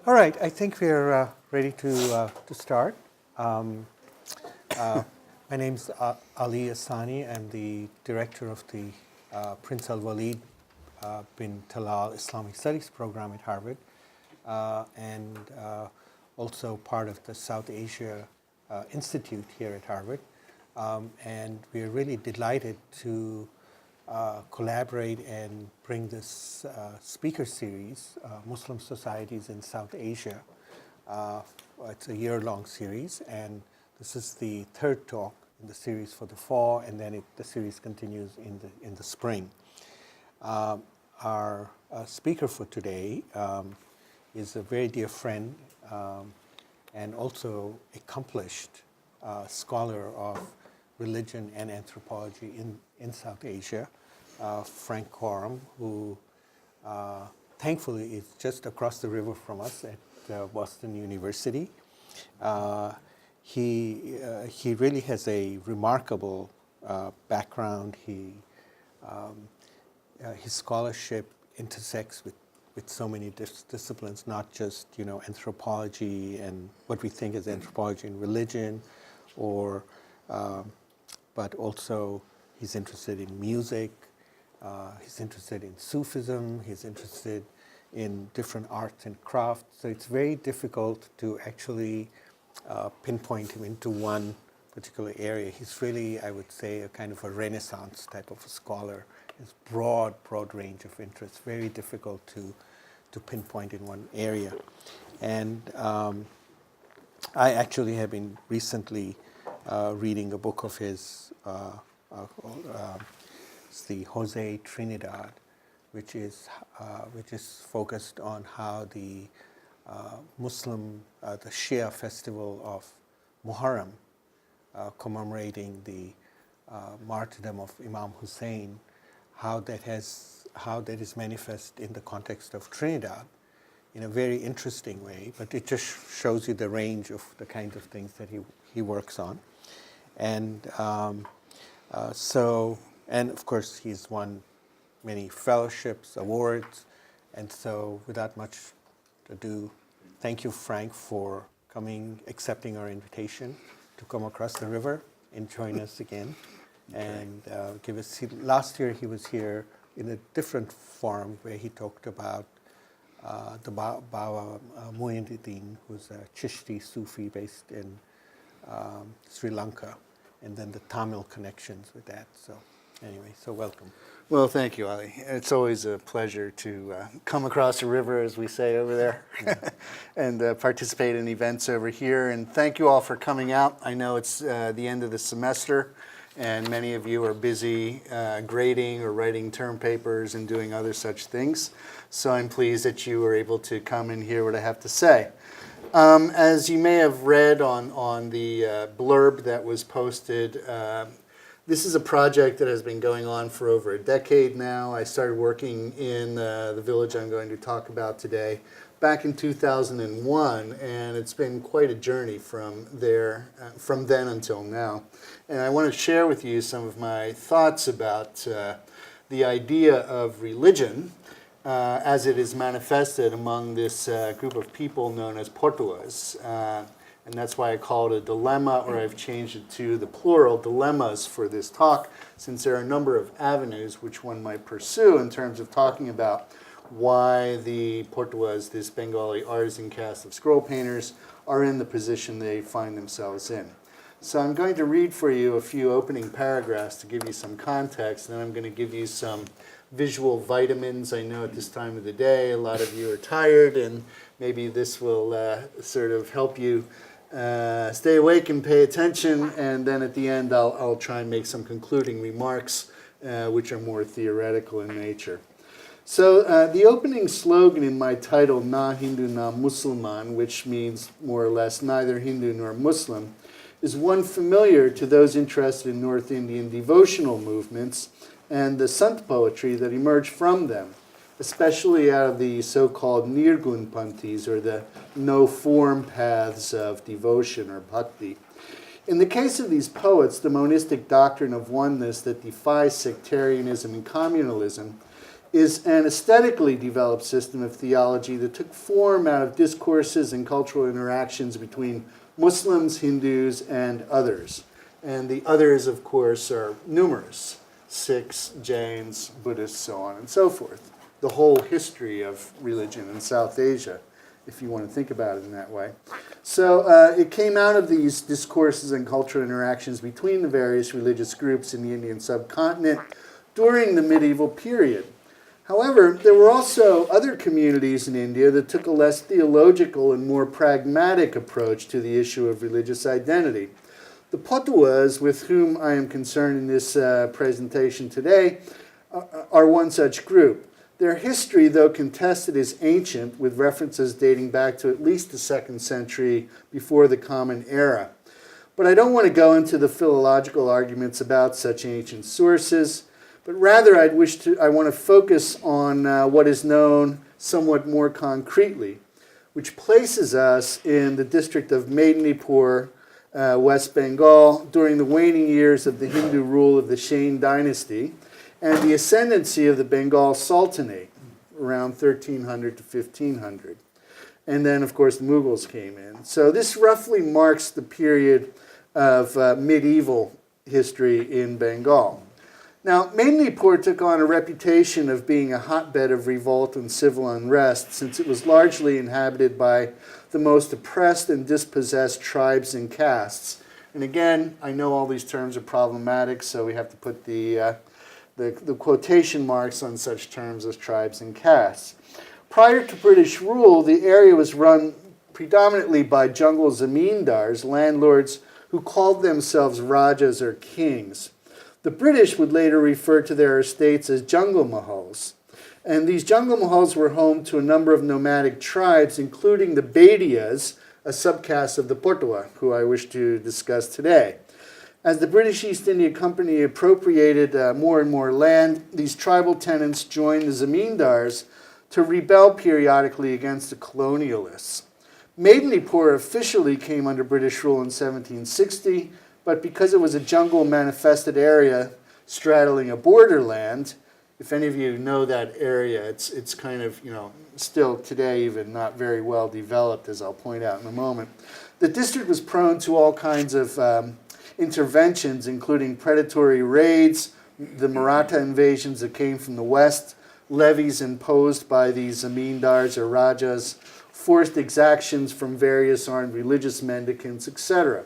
All right, I think we're ready to start. Um, my name's Ali Asani. I'm the director of the Prince Alwaleed bin Talal Islamic Studies program at Harvard, and also part of the South Asia Institute here at Harvard. And we're really delighted to collaborate and bring this speaker series, Muslim Societies in South Asia. It's a year-long series, and this is the third talk in the series for the fall, and then the series continues in the spring. Our speaker for today is a very dear friend and also accomplished scholar of religion and anthropology in South Asia, Frank Korom, who thankfully is just across the river from us at Boston University. He really has a remarkable background. His scholarship intersects with so many disciplines, not just anthropology and what we think is anthropology and religion, or but also he's interested in music, he's interested in Sufism, he's interested in different arts and crafts. So it's very difficult to actually pinpoint him into one particular area. He's really, I would say, a kind of a Renaissance type of a scholar. His broad range of interests, very difficult to pinpoint in one area. And I actually have been recently reading a book of his, it's the Jose Trinidad, which is focused on how the the Shia festival of Muharram, commemorating the martyrdom of Imam Hussein, how that is manifest in the context of Trinidad in a very interesting way, but it just shows you the range of the kinds of things that he works on. And and of course he's won many fellowships, awards, and so without much ado, thank you, Frank, for accepting our invitation to come across the river and join us again. Okay. And give us. Last year he was here in a different forum where he talked about the Baba Muinuddin, who's a Chishti Sufi based in Sri Lanka, and then the Tamil connections with that. So anyway, so welcome. Well, thank you, Ali. It's always a pleasure to come across the river, as we say over there, and participate in events over here. And thank you all for coming out. I know it's the end of the semester, and many of you are busy grading or writing term papers and doing other such things. So I'm pleased that you were able to come and hear what I have to say. As you may have read on the blurb that was posted, this is a project that has been going on for over a decade now. I started working in the village I'm going to talk about today back in 2001, and it's been quite a journey from then until now. And I want to share with you some of my thoughts about the idea of religion as it is manifested among this group of people known as Patuas. And that's why I call it a dilemma, or I've changed it to the plural, dilemmas for this talk, since there are a number of avenues which one might pursue in terms of talking about why the Patuas, this Bengali artisan caste of scroll painters, are in the position they find themselves in. So I'm going to read for you a few opening paragraphs to give you some context, and then I'm going to give you some visual vitamins. I know at this time of the day a lot of you are tired, and maybe this will sort of help you stay awake and pay attention, and then at the end I'll try and make some concluding remarks which are more theoretical in nature. So the opening slogan in my title, Na Hindu Na Musalman, which means more or less neither Hindu nor Muslim, is one familiar to those interested in North Indian devotional movements and the Sant poetry that emerged from them, especially out of the so-called Nirgun Panthis, or the no-form paths of devotion, or bhakti. In the case of these poets, the monistic doctrine of oneness that defies sectarianism and communalism is an aesthetically developed system of theology that took form out of discourses and cultural interactions between Muslims, Hindus, and others. And the others, of course, are numerous: Sikhs, Jains, Buddhists, so on and so forth. The whole history of religion in South Asia, if you want to think about it in that way. So it came out of these discourses and cultural interactions between the various religious groups in the Indian subcontinent during the medieval period. However, there were also other communities in India that took a less theological and more pragmatic approach to the issue of religious identity. The Patuas, with whom I am concerned in this presentation today, are one such group. Their history, though contested, is ancient, with references dating back to at least the 2nd century before the Common Era. But I don't want to go into the philological arguments about such ancient sources, but rather I want to focus on what is known somewhat more concretely, which places us in the district of Medinipur, West Bengal, during the waning years of the Hindu rule of the Shain dynasty and the ascendancy of the Bengal Sultanate around 1300 to 1500. And then, of course, the Mughals came in. So this roughly marks the period of medieval history in Bengal. Now, Medinipur took on a reputation of being a hotbed of revolt and civil unrest, since it was largely inhabited by the most oppressed and dispossessed tribes and castes. And again, I know all these terms are problematic, so we have to put the quotation marks on such terms as tribes and castes. Prior to British rule, the area was run predominantly by jungle zamindars, landlords who called themselves rajas or kings. The British would later refer to their estates as jungle mahals. And these jungle mahals were home to a number of nomadic tribes, including the Badias, a subcaste of the Patua, who I wish to discuss today. As the British East India Company appropriated more and more land, these tribal tenants joined the zamindars to rebel periodically against the colonialists. Medinipur officially came under British rule in 1760, but because it was a jungle-manifested area straddling a borderland, if any of you know that area, it's kind of, still today even not very well developed, as I'll point out in a moment. The district was prone to all kinds of interventions, including predatory raids, the Maratha invasions that came from the west, levies imposed by these zamindars or rajas, forced exactions from various armed religious mendicants, etc.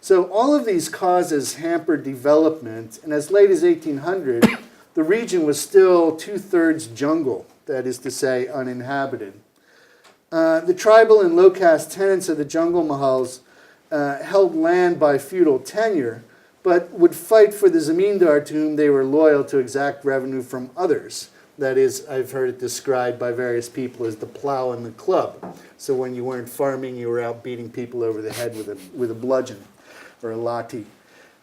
So all of these causes hampered development, and as late as 1800, the region was still 2/3 jungle, that is to say, uninhabited. The tribal and low-caste tenants of the jungle mahals held land by feudal tenure, but would fight for the zamindar to whom they were loyal to exact revenue from others. That is, I've heard it described by various people as the plow and the club. So when you weren't farming, you were out beating people over the head with a bludgeon or a lathi.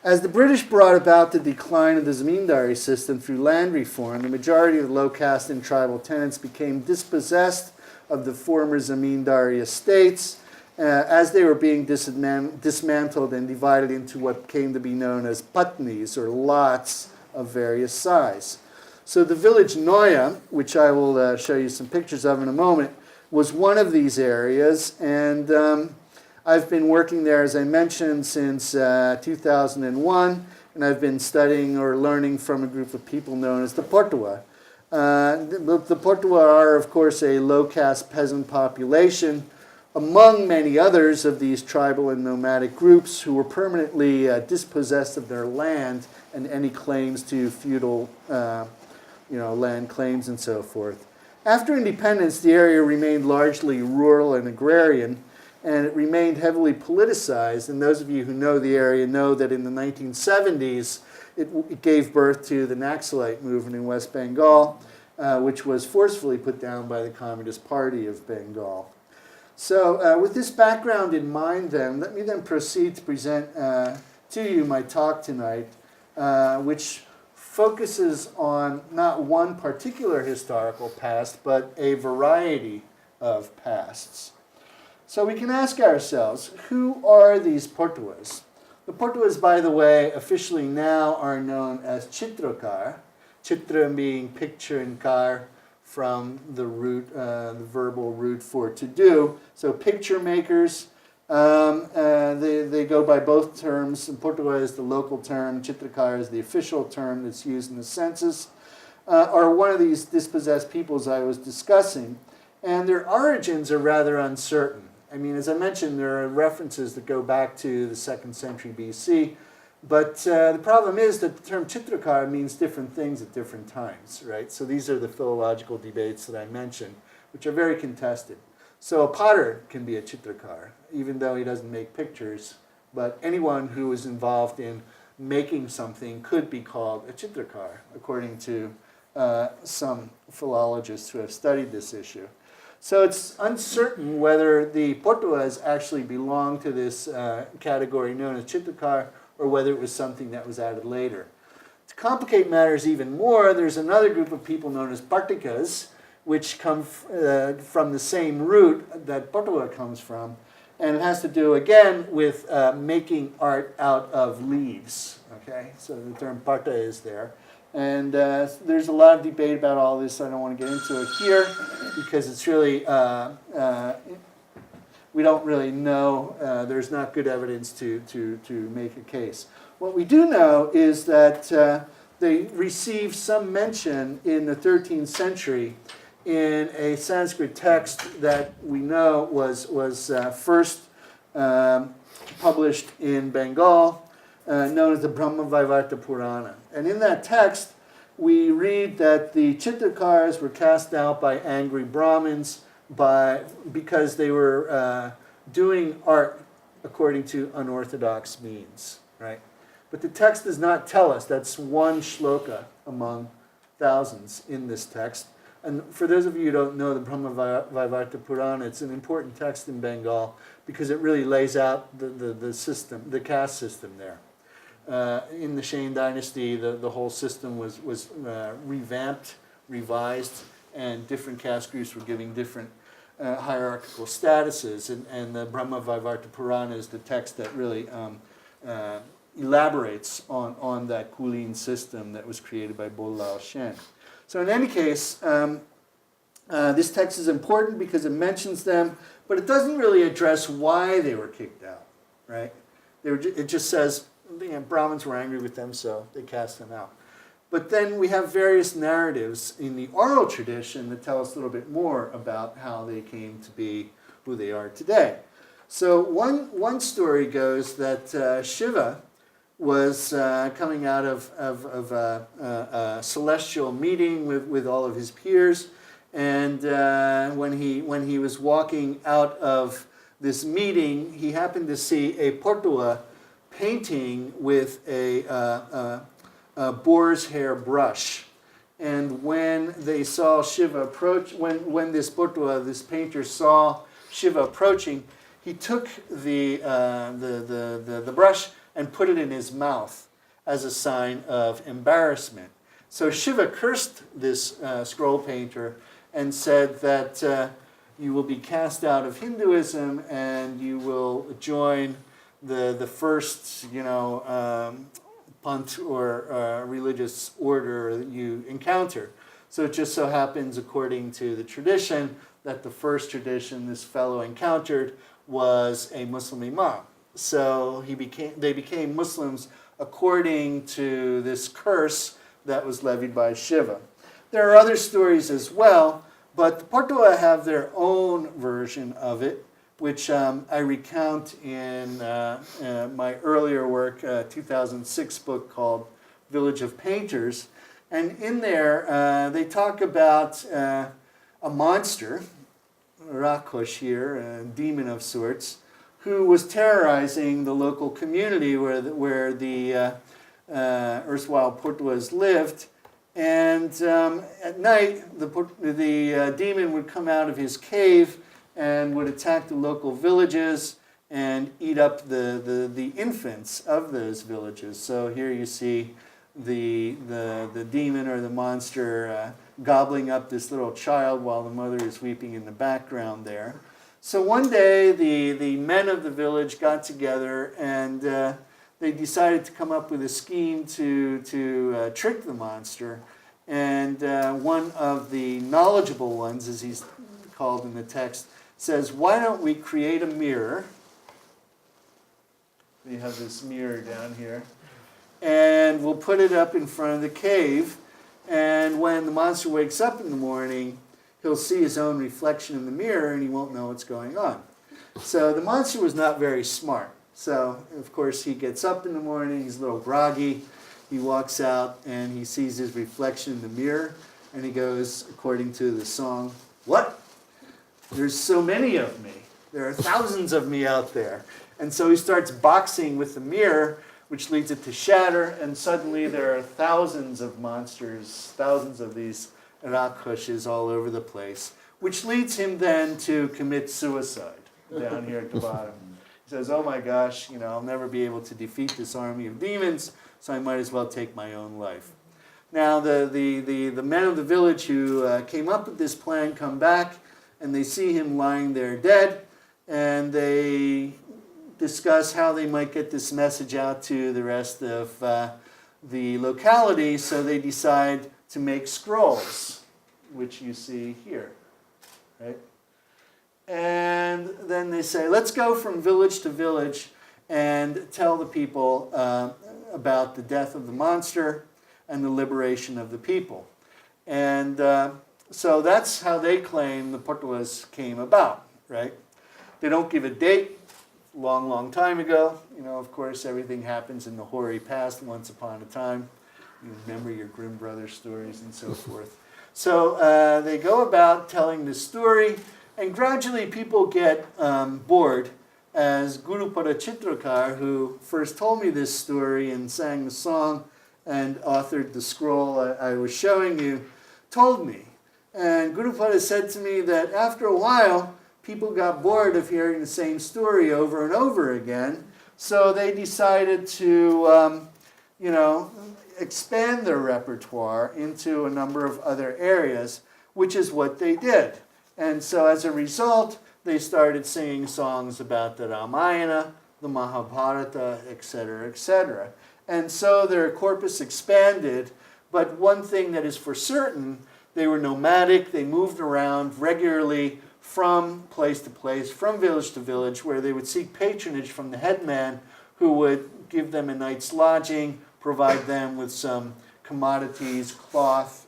As the British brought about the decline of the zamindari system through land reform, the majority of the low-caste and tribal tenants became dispossessed of the former zamindari estates as they were being dismantled and divided into what came to be known as patnis, or lots of various size. So the village Noya, which I will show you some pictures of in a moment, was one of these areas, and I've been working there, as I mentioned, since 2001, and I've been studying or learning from a group of people known as the Patua. The Patua are, of course, a low-caste peasant population, among many others of these tribal and nomadic groups who were permanently dispossessed of their land and any claims to feudal land claims and so forth. After independence, the area remained largely rural and agrarian, and it remained heavily politicized. And those of you who know the area know that in the 1970s, it gave birth to the Naxalite movement in West Bengal, which was forcefully put down by the Communist Party of Bengal. So with this background in mind, then, let me then proceed to present to you my talk tonight, which focuses on not one particular historical past, but a variety of pasts. So we can ask ourselves, who are these Patuas? The Patuas, by the way, officially now are known as Chitrakar. Chitra being picture and kar from the root, the verbal root for to do. So picture makers, they go by both terms. In Patua is the local term, Chitrakar is the official term that's used in the census, are one of these dispossessed peoples I was discussing. And their origins are rather uncertain. I mean, as I mentioned, there are references that go back to the 2nd century BC. But the problem is that the term Chitrakar means different things at different times, right? So these are the philological debates that I mentioned, which are very contested. So a potter can be a Chitrakar, even though he doesn't make pictures. But anyone who is involved in making something could be called a Chitrakar, according to some philologists who have studied this issue. So it's uncertain whether the Patuas actually belong to this category known as Chitrakar, or whether it was something that was added later. To complicate matters even more, there's another group of people known as Partikas, which come from the same root that Patua comes from, and it has to do, again, with making art out of leaves. Okay, so the term Parta is there. And there's a lot of debate about all this. I don't want to get into it here because it's really, we don't really know. There's not good evidence to make a case. What we do know is that they received some mention in the 13th century in a Sanskrit text that we know was first published in Bengal, known as the Brahma-Vaivarta Purana. And in that text, we read that the Chitrakars were cast out by angry Brahmins because they were doing art according to unorthodox means, right? But the text does not tell us. That's one shloka among thousands in this text. And for those of you who don't know the Brahma-Vaivarta Purana, it's an important text in Bengal because it really lays out the system, the caste system there. In the Shane dynasty, the whole system was revamped, revised, and different caste groups were giving different hierarchical statuses. And the Brahma-Vaivarta Purana is the text that really elaborates on that Kulin system that was created by Bolao Shen. So in any case, this text is important because it mentions them, but it doesn't really address why they were kicked out, right? It just says, Brahmins were angry with them, so they cast them out. But then we have various narratives in the oral tradition that tell us a little bit more about how they came to be who they are today. So one story goes that Shiva was coming out of a celestial meeting with all of his peers, and when he was walking out of this meeting, he happened to see a Patua painting with a boar's hair brush. And when they saw Shiva approach, when this Patua, this painter, saw Shiva approaching, he took the brush and put it in his mouth as a sign of embarrassment. So Shiva cursed this scroll painter and said that you will be cast out of Hinduism and you will join the first, pant or religious order that you encounter. So it just so happens, according to the tradition, that the first tradition this fellow encountered was a Muslim imam. So they became Muslims according to this curse that was levied by Shiva. There are other stories as well, but the Patua have their own version of it, which I recount in my earlier work, 2006 book called Village of Painters. And in there, they talk about a monster, Rakosh here, a demon of sorts, who was terrorizing the local community where the erstwhile Patuas lived. And at night, the demon would come out of his cave and would attack the local villages and eat up the infants of those villages. So here you see the demon or the monster gobbling up this little child while the mother is weeping in the background there. So one day the men of the village got together and they decided to come up with a scheme to trick the monster And one of the knowledgeable ones, as he's called in the text, says, why don't we create a mirror? We have this mirror down here. And we'll put it up in front of the cave. And when the monster wakes up in the morning, he'll see his own reflection in the mirror and he won't know what's going on. So the monster was not very smart. So, of course, he gets up in the morning, he's a little groggy. He walks out and he sees his reflection in the mirror. And he goes, according to the song, what? There's so many of me. There are thousands of me out there. And so he starts boxing with the mirror, which leads it to shatter. And suddenly there are thousands of monsters, thousands of these rakhashas all over the place, which leads him then to commit suicide down here at the bottom. He says, oh my gosh, I'll never be able to defeat this army of demons, so I might as well take my own life. Now the men of the village who came up with this plan come back, and they see him lying there dead, and they discuss how they might get this message out to the rest of the locality, so they decide to make scrolls, which you see here, right? And then they say, let's go from village to village and tell the people about the death of the monster and the liberation of the people. And so that's how they claim the Patuas came about, right? They don't give a date, long, long time ago. Of course, everything happens in the hoary past, once upon a time. You remember your Grimm Brothers stories and so forth. So they go about telling this story, and gradually people get bored, as Guru Padachitrakar, who first told me this story and sang the song and authored the scroll I was showing you, told me. And Guru Pada said to me that after a while, people got bored of hearing the same story over and over again, so they decided to, expand their repertoire into a number of other areas, which is what they did. And so as a result, they started singing songs about the Ramayana, the Mahabharata, etc., etc. And so their corpus expanded, but one thing that is for certain, they were nomadic, they moved around regularly from place to place, from village to village, where they would seek patronage from the headman, who would give them a night's lodging, provide them with some commodities, cloth,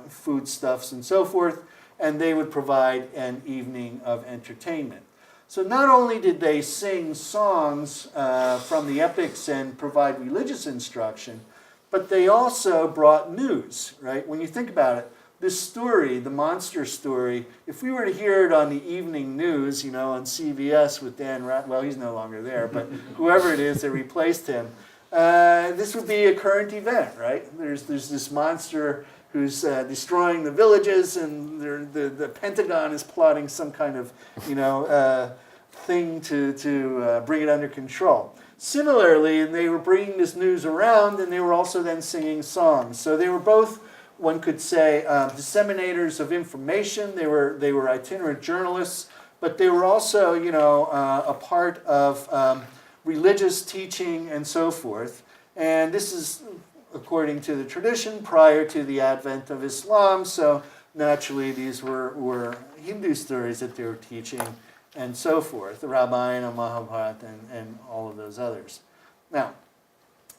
foodstuffs, and so forth, and they would provide an evening of entertainment. So not only did they sing songs from the epics and provide religious instruction, but they also brought news, right? When you think about it, this story, the monster story, if we were to hear it on the evening news, on CBS with Dan well, he's no longer there, but whoever it is that replaced him, this would be a current event, right? There's this monster who's destroying the villages, and the Pentagon is plotting some kind of, thing to bring it under control. Similarly, they were bringing this news around, and they were also then singing songs. So they were both, one could say, disseminators of information. They were itinerant journalists, but they were also, a part of religious teaching and so forth. And this is, according to the tradition, prior to the advent of Islam. So naturally, these were Hindu stories that they were teaching and so forth, the Ramayana, Mahabharata, and all of those others. Now,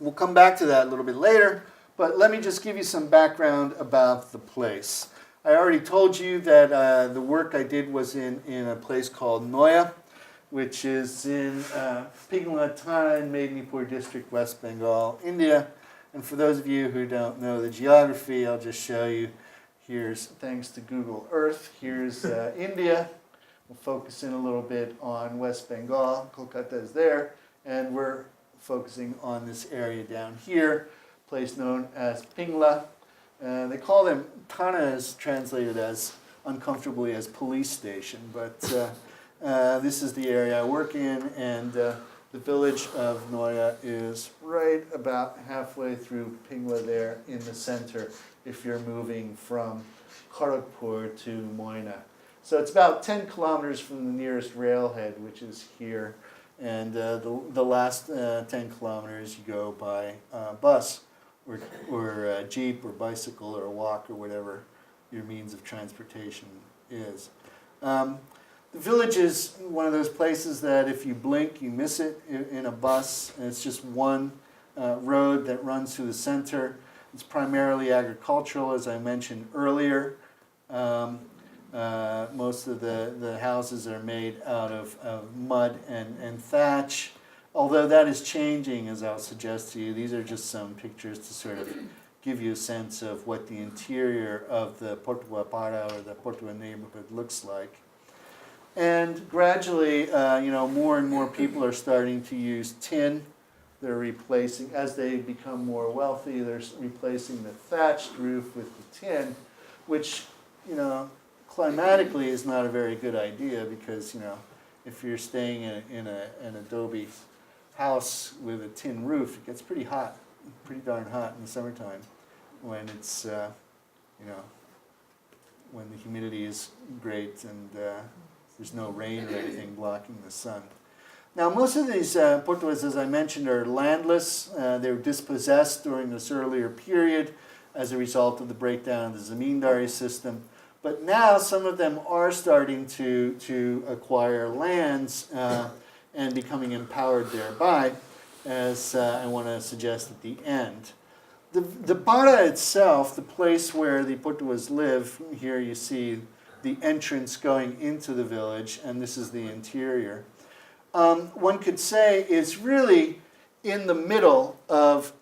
we'll come back to that a little bit later, but let me just give you some background about the place. I already told you that the work I did was in a place called Noya, which is in Pingla Thana in Medinipur District, West Bengal, India. And for those of you who don't know the geography, I'll just show you. Here's, thanks to Google Earth, here's India. We'll focus in a little bit on West Bengal. Kolkata is there. And we're focusing on this area down here, place known as Pingla. They call them, Thana is translated as uncomfortably as police station, but this is the area I work in, and the village of Noya is right about halfway through Pingla there in the center if you're moving from Kharagpur to Moina. So it's about 10 kilometers from the nearest railhead, which is here, and the last 10 kilometers you go by bus or a jeep or bicycle or a walk or whatever your means of transportation is. The village is one of those places that if you blink, you miss it in a bus, and it's just one road that runs through the center. It's primarily agricultural, as I mentioned earlier. Most of the houses are made out of mud and thatch, although that is changing, as I'll suggest to you. These are just some pictures to sort of give you a sense of what the interior of the Patua Para or the Patua neighborhood looks like. And gradually, more and more people are starting to use tin. They're replacing, as they become more wealthy, they're replacing the thatched roof with the tin, which, climatically is not a very good idea because, if you're staying in an adobe house with a tin roof, it gets pretty hot, pretty darn hot in the summertime when it's, when the humidity is great and there's no rain or anything blocking the sun. Now, most of these Patuas, as I mentioned, are landless. They were dispossessed during this earlier period as a result of the breakdown of the zamindari system. But now some of them are starting to acquire lands and becoming empowered thereby, as I want to suggest at the end. The Para itself, the place where the Patuas live, here you see the entrance going into the village, and this is the interior. One could say is really in the middle of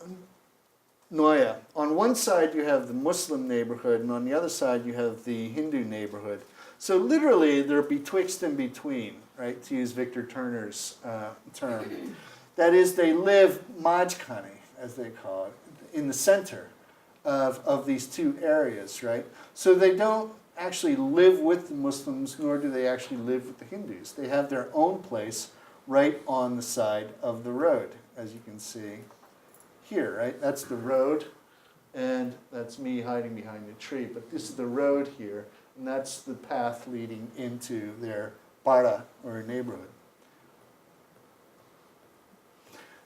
Noya. On one side you have the Muslim neighborhood, and on the other side you have the Hindu neighborhood. So literally they're betwixt and between, right, to use Victor Turner's term. That is, they live majkhane, as they call it, in the center of these two areas, right? So they don't actually live with the Muslims, nor do they actually live with the Hindus. They have their own place right on the side of the road, as you can see here, right? That's the road, and that's me hiding behind a tree, but this is the road here, and that's the path leading into their para, or neighborhood.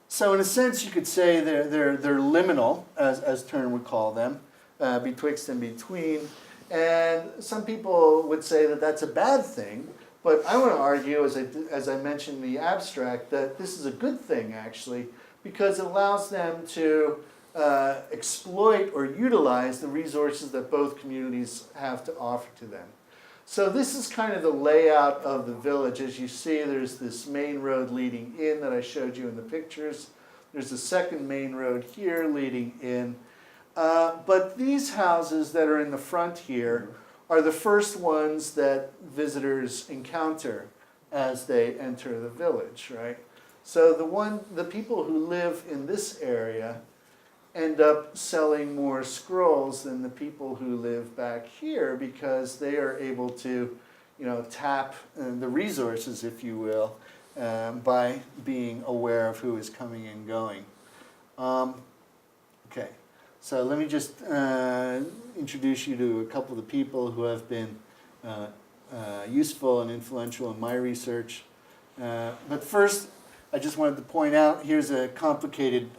So in a sense, you could say they're liminal, as Turner would call them, betwixt and between. And some people would say that that's a bad thing, but I want to argue, as I mentioned in the abstract, that this is a good thing, actually, because it allows them to exploit or utilize the resources that both communities have to offer to them. So this is kind of the layout of the village. As you see, there's this main road leading in that I showed you in the pictures. There's a second main road here leading in. But these houses that are in the front here are the first ones that visitors encounter as they enter the village, right? So the people who live in this area end up selling more scrolls than the people who live back here, because they are able to, tap the resources, if you will, by being aware of who is coming and going. Okay, so let me just introduce you to a couple of the people who have been useful and influential in my research. But first, I just wanted to point out, here's a complicated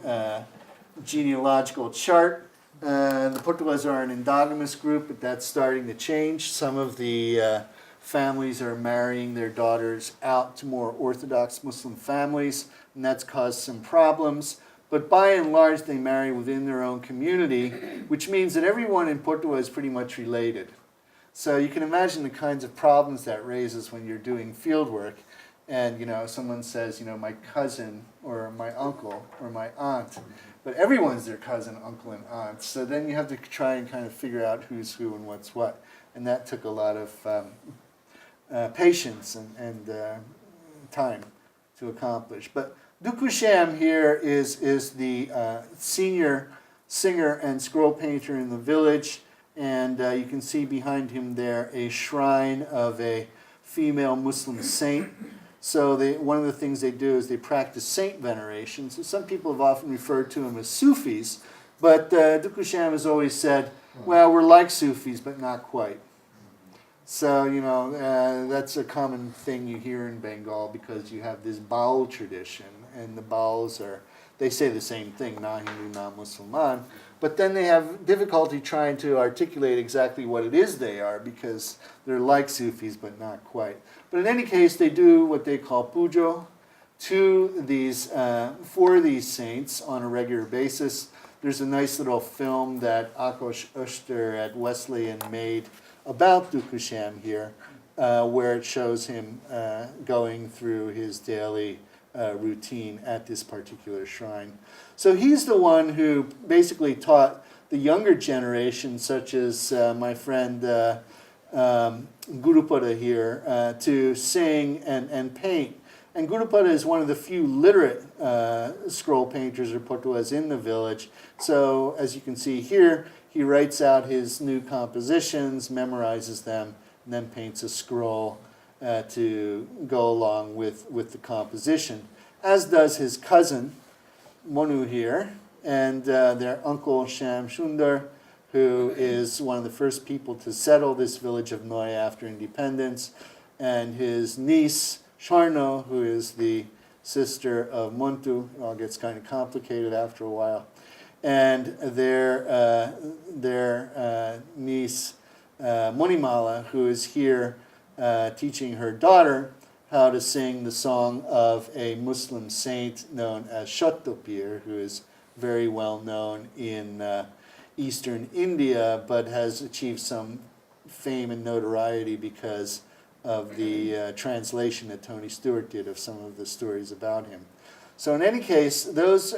genealogical chart. The Patuas are an endogamous group, but that's starting to change. Some of the families are marrying their daughters out to more Orthodox Muslim families, and that's caused some problems. But by and large, they marry within their own community, which means that everyone in Patua is pretty much related. So you can imagine the kinds of problems that raises when you're doing field work, and someone says, my cousin or my uncle or my aunt, but everyone's their cousin, uncle, and aunt. So then you have to try and kind of figure out who's who and what's what, and that took a lot of patience and time to accomplish. But Dukushem here is the senior singer and scroll painter in the village, and you can see behind him there a shrine of a female Muslim saint. So one of the things they do is they practice saint veneration. So some people have often referred to them as Sufis, but Dukushem has always said, well, we're like Sufis, but not quite. So, that's a common thing you hear in Bengal, because you have this Baul tradition, and the Bauls are they say the same thing, na Hindu, na Musalman. But then they have difficulty trying to articulate exactly what it is they are, because they're like Sufis, but not quite. But in any case, they do what they call pujo to these, for these saints on a regular basis. There's a nice little film that Akosh Uster at Wesleyan made about Dukusham here, where it shows him going through his daily routine at this particular shrine. So he's the one who basically taught the younger generation, such as my friend Gurupada here, to sing and paint. And Gurupada is one of the few literate scroll painters or Patuas in the village. So as you can see here, he writes out his new compositions, memorizes them, and then paints a scroll to go along with the composition, as does his cousin, Monu here, and their uncle Sham Sundar, who is one of the first people to settle this village of Noi after independence, and his niece, Sharno, who is the sister of Muntu. It all gets kind of complicated after a while. And their niece, Monimala, who is here teaching her daughter how to sing the song of a Muslim saint known as Shottopir, who is very well known in eastern India, but has achieved some fame and notoriety because of the translation that Tony Stewart did of some of the stories about him. So in any case, those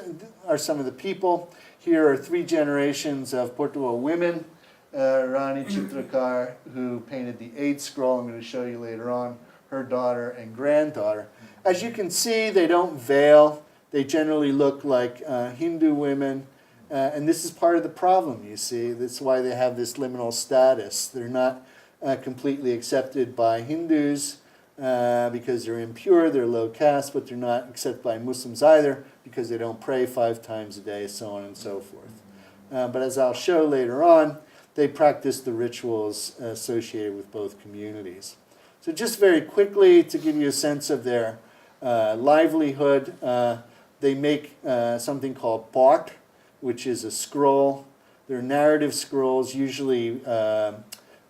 are some of the people. Here are 3 generations of Patua women. Rani Chitrakar, who painted the 8th scroll, I'm going to show you later on, her daughter and granddaughter. As you can see, they don't veil. They generally look like Hindu women. And this is part of the problem, you see. That's why they have this liminal status. They're not completely accepted by Hindus because they're impure, they're low caste, but they're not accepted by Muslims either because they don't pray 5 times a day, so on and so forth. But as I'll show later on, they practice the rituals associated with both communities. So just very quickly, to give you a sense of their livelihood, they make something called part, which is a scroll. They're narrative scrolls, usually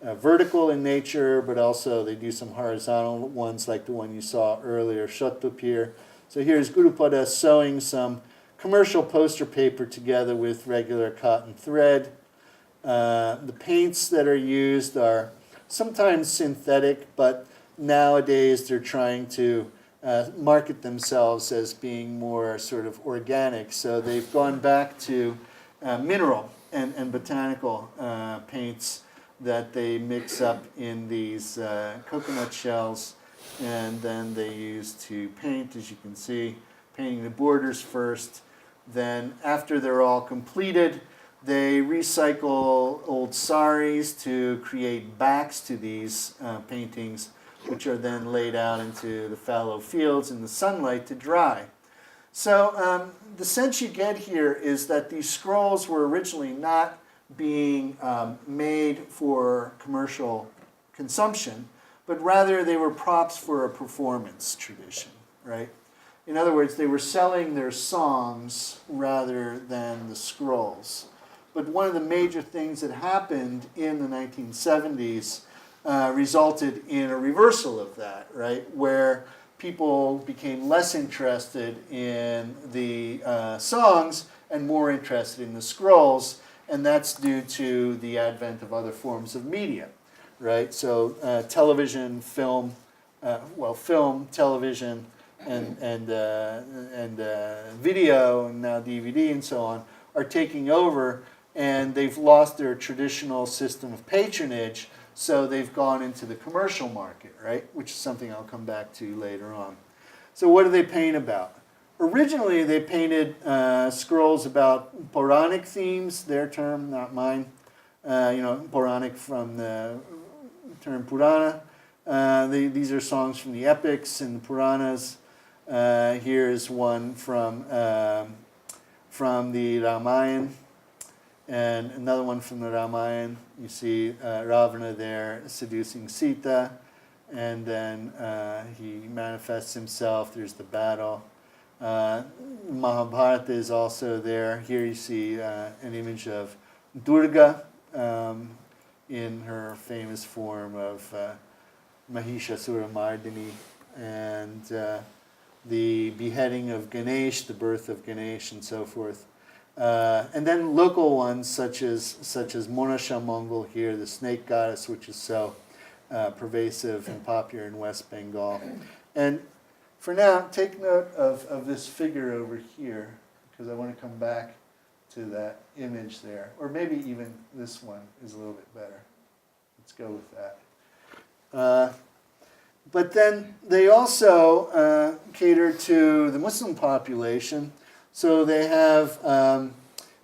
vertical in nature, but also they do some horizontal ones like the one you saw earlier, Shottopir. So here's Gurupada sewing some commercial poster paper together with regular cotton thread. The paints that are used are sometimes synthetic, but nowadays they're trying to market themselves as being more sort of organic. So they've gone back to mineral and botanical paints that they mix up in these coconut shells, and then they use to paint, as you can see, painting the borders first. Then after they're all completed, they recycle old saris to create backs to these paintings, which are then laid out into the fallow fields in the sunlight to dry. So the sense you get here is that these scrolls were originally not being made for commercial consumption, but rather they were props for a performance tradition, right? In other words, they were selling their songs rather than the scrolls. But one of the major things that happened in the 1970s resulted in a reversal of that, right? Where people became less interested in the songs and more interested in the scrolls, and that's due to the advent of other forms of media, right? So television, film, film, television, and video, and now DVD and so on, are taking over, and they've lost their traditional system of patronage, so they've gone into the commercial market, right? Which is something I'll come back to later on. So what do they paint about? Originally, they painted scrolls about Puranic themes, their term, not mine. Puranic from the term Purana. These are songs from the epics and the Puranas. Here's one from the Ramayana, and another one from the Ramayana. You see Ravana there seducing Sita, and then he manifests himself. There's the battle. Mahabharata is also there. Here you see an image of Durga in her famous form of Mahishasura Mardini, and the beheading of Ganesh, the birth of Ganesh, and so forth. And then local ones such as Monasha Mongol here, the snake goddess, which is so pervasive and popular in West Bengal. And for now, take note of this figure over here, because I want to come back to that image there. Or maybe even this one is a little bit better. Let's go with that. But then they also cater to the Muslim population. So they have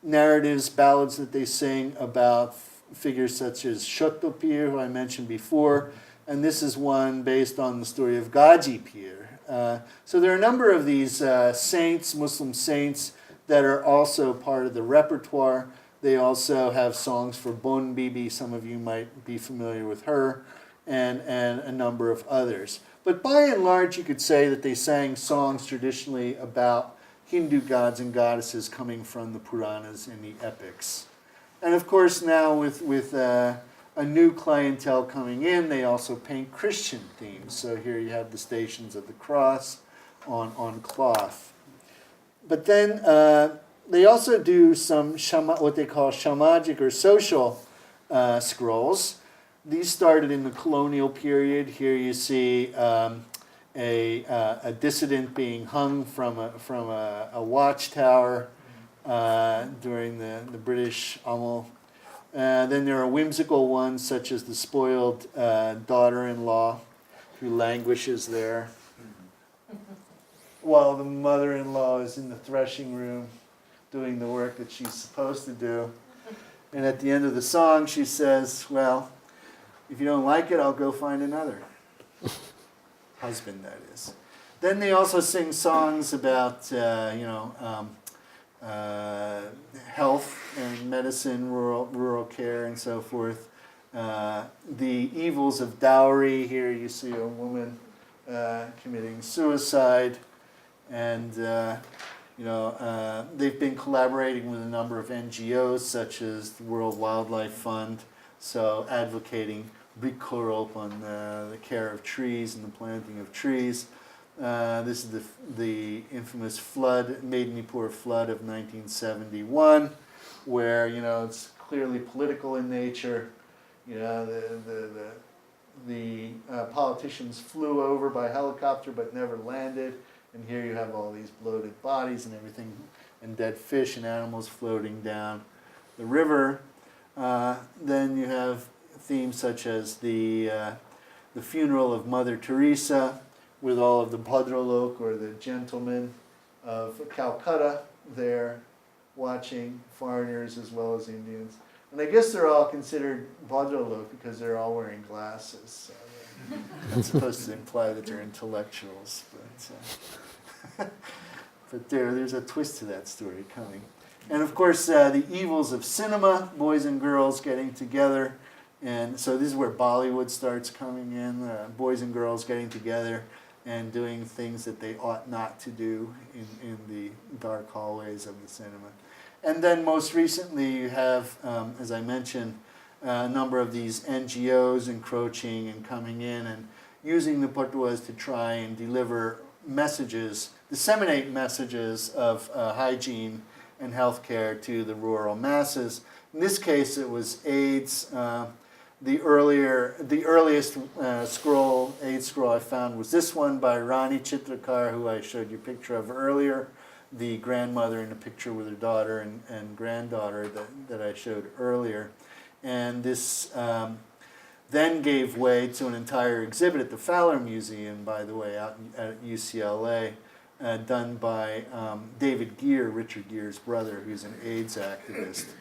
narratives, ballads that they sing about figures such as Shotto Pir, who I mentioned before. And this is one based on the story of Gaji Pir. So there are a number of these saints, Muslim saints, that are also part of the repertoire. They also have songs for Bon Bibi, some of you might be familiar with her, and a number of others. But by and large, you could say that they sang songs traditionally about Hindu gods and goddesses coming from the Puranas and the epics. And of course now with a new clientele coming in, they also paint Christian themes. So here you have the Stations of the Cross on cloth. But then they also do some what they call shamajik or social scrolls. These started in the colonial period. Here you see a dissident being hung from a watchtower during the British Amal. Then there are whimsical ones such as the spoiled daughter-in-law who languishes there while the mother-in-law is in the threshing room doing the work that she's supposed to do. And at the end of the song she says, well, if you don't like it, I'll go find another. Husband, that is. Then they also sing songs about, health and medicine, rural care, and so forth. The evils of dowry. Here you see a woman committing suicide, and they've been collaborating with a number of NGOs, such as the World Wildlife Fund, so advocating on the care of trees and the planting of trees. This is the infamous flood, Medinipur flood of 1971, where it's clearly political in nature. The politicians flew over by helicopter but never landed, and here you have all these bloated bodies and everything, and dead fish and animals floating down the river. Then you have themes such as the funeral of Mother Teresa, with all of the Bhadralok, or the gentlemen of Calcutta there watching foreigners as well as Indians. And I guess they're all considered Bhadralok because they're all wearing glasses. So that's supposed to imply that they're intellectuals. But there's a twist to that story coming. And of course, the evils of cinema, boys and girls getting together. And so this is where Bollywood starts coming in, boys and girls getting together and doing things that they ought not to do in the dark hallways of the cinema. And then most recently you have, as I mentioned, a number of these NGOs encroaching and coming in and using the Patuas to try and deliver messages, disseminate messages of hygiene and healthcare to the rural masses. In this case it was AIDS. The earliest AIDS scroll I found was this one by Rani Chitrakar, who I showed you a picture of earlier, the grandmother in a picture with her daughter and granddaughter that I showed earlier. And this then gave way to an entire exhibit at the Fowler Museum, by the way, out at UCLA, done by David Geer, Richard Geer's brother, who's an AIDS activist.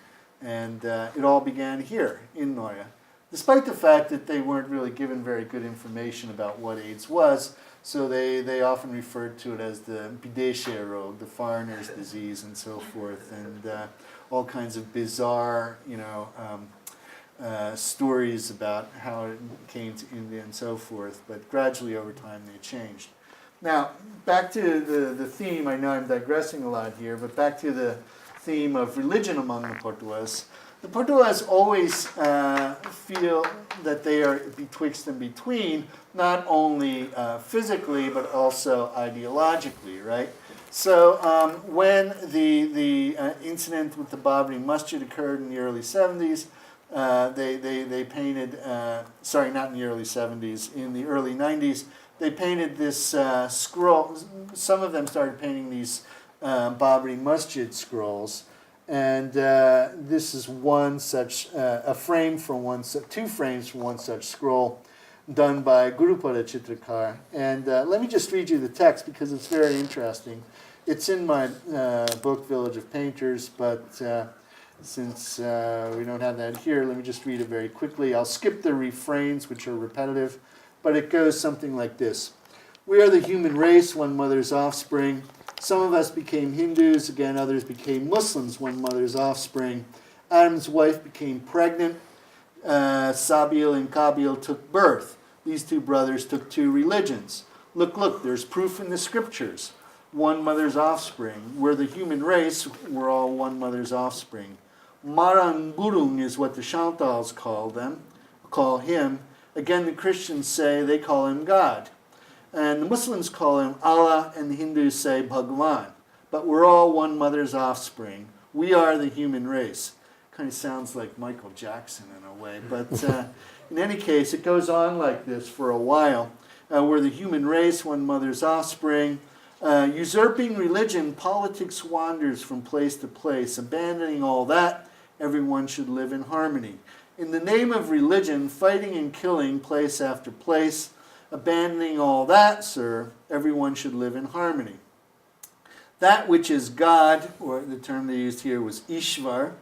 And it all began here in Noya, despite the fact that they weren't really given very good information about what AIDS was. So they often referred to it as the Bideshe Rog, the foreigner's disease, and so forth, and all kinds of bizarre, stories about how it came to India and so forth. But gradually over time they changed. Now, back to the theme, I know I'm digressing a lot here, but back to the theme of religion among the Patuas. The Patuas always feel that they are betwixt and between, not only physically, but also ideologically, right? So when the incident with the Babri Masjid occurred in the early 70s, they painted, sorry, not in the early 70s, in the early 90s, they painted this scroll. Some of them started painting these Babri Masjid scrolls. And this is one such, a frame from one, two frames from one such scroll done by Gurupada Chitrakar. And let me just read you the text because it's very interesting. It's in my book, Village of Painters, but since we don't have that here, let me just read it very quickly. I'll skip the refrains, which are repetitive, but it goes something like this. We are the human race, one mother's offspring. Some of us became Hindus, again others became Muslims, one mother's offspring. Adam's wife became pregnant. Sabil and Kabil took birth. These two brothers took two religions. Look, there's proof in the scriptures. One mother's offspring. We're the human race, we're all one mother's offspring. Marang Burung is what the Chantals call him. Again, the Christians say they call him God. And the Muslims call him Allah, and the Hindus say Bhagwan. But we're all one mother's offspring. We are the human race. Kind of sounds like Michael Jackson in a way. But in any case, it goes on like this for a while. We're the human race, one mother's offspring. Usurping religion, politics wanders from place to place. Abandoning all that, everyone should live in harmony. In the name of religion, fighting and killing place after place. Abandoning all that, sir, everyone should live in harmony. That which is God, or the term they used here was Ishvar,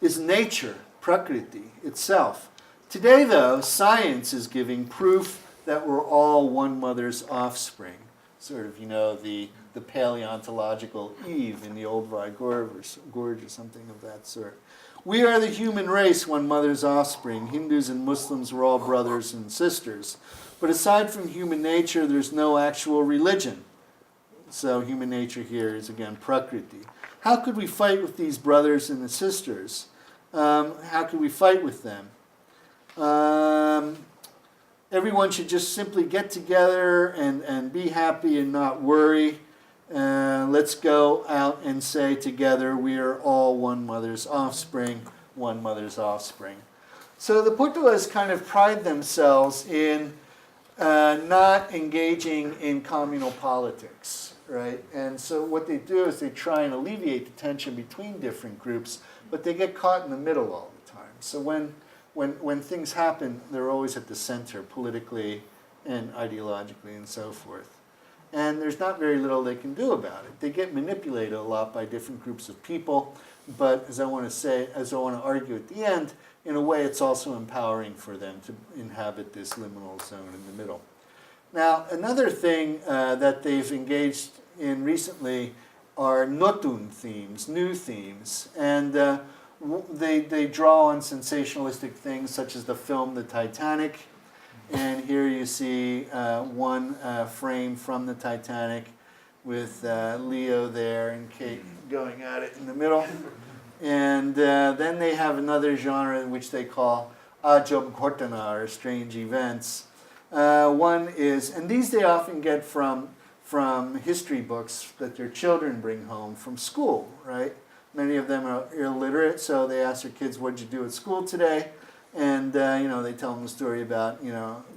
is nature, Prakriti, itself. Today, though, science is giving proof that we're all one mother's offspring. Sort of, the paleontological Eve in the Olduvai Gorge or something of that sort. We are the human race, one mother's offspring. Hindus and Muslims are all brothers and sisters. But aside from human nature, there's no actual religion. So human nature here is, again, Prakriti. How could we fight with these brothers and the sisters? How could we fight with them? Everyone should just simply get together and be happy and not worry. Let's go out and say together, we are all one mother's offspring, one mother's offspring. So the Patuas kind of pride themselves in not engaging in communal politics, right? And so what they do is they try and alleviate the tension between different groups, but they get caught in the middle all the time. So when things happen, they're always at the center, politically and ideologically and so forth. And there's not very little they can do about it. They get manipulated a lot by different groups of people, but as I want to argue at the end, in a way it's also empowering for them to inhabit this liminal zone in the middle. Now, another thing that they've engaged in recently are notun themes, new themes, and they draw on sensationalistic things such as the film The Titanic. And here you see one frame from the Titanic with Leo there and Kate going at it in the middle. And then they have another genre in which they call Ajab Ghotana, or strange events. One is, and these they often get from history books that their children bring home from school, right? Many of them are illiterate, so they ask their kids, "What'd you do at school today?" And they tell them a story about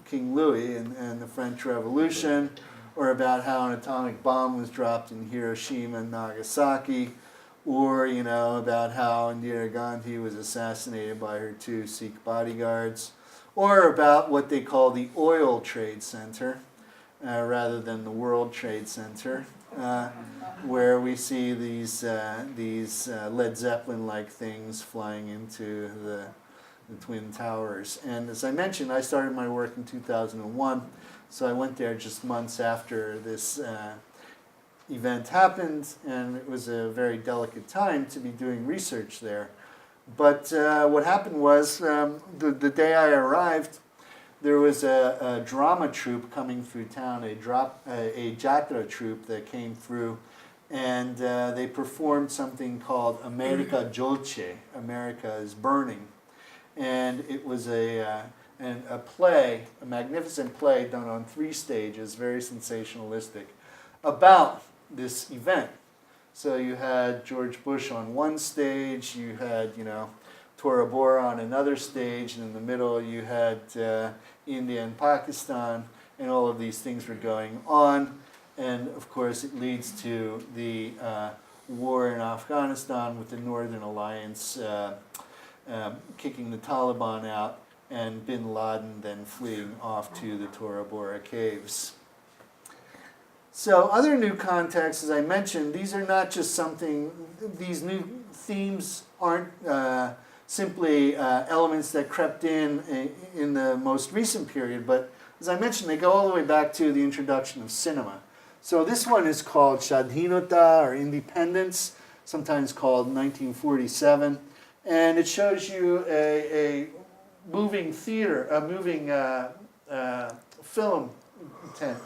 King Louis and the French Revolution, or about how an atomic bomb was dropped in Hiroshima and Nagasaki, or about how Indira Gandhi was assassinated by her two Sikh bodyguards, or about what they call the Oil Trade Center, rather than the World Trade Center, where we see these Led Zeppelin-like things flying into the Twin Towers. And as I mentioned, I started my work in 2001, so I went there just months after this event happened, and it was a very delicate time to be doing research there. But what happened was, the day I arrived, there was a drama troupe coming through town, a jatra troupe that came through, and they performed something called America Jolce, America is Burning. And it was a play, a magnificent play done on 3 stages, very sensationalistic, about this event. So you had George Bush on one stage, you had, Tora Bora on another stage, and in the middle you had India and Pakistan, and all of these things were going on. And of course it leads to the war in Afghanistan with the Northern Alliance kicking the Taliban out, and bin Laden then fleeing off to the Tora Bora caves. So other new contexts, as I mentioned, these are not just these new themes aren't simply elements that crept in the most recent period, but as I mentioned, they go all the way back to the introduction of cinema. So this one is called Shadhinota, or Independence, sometimes called 1947. And it shows you a moving theater, a moving film tent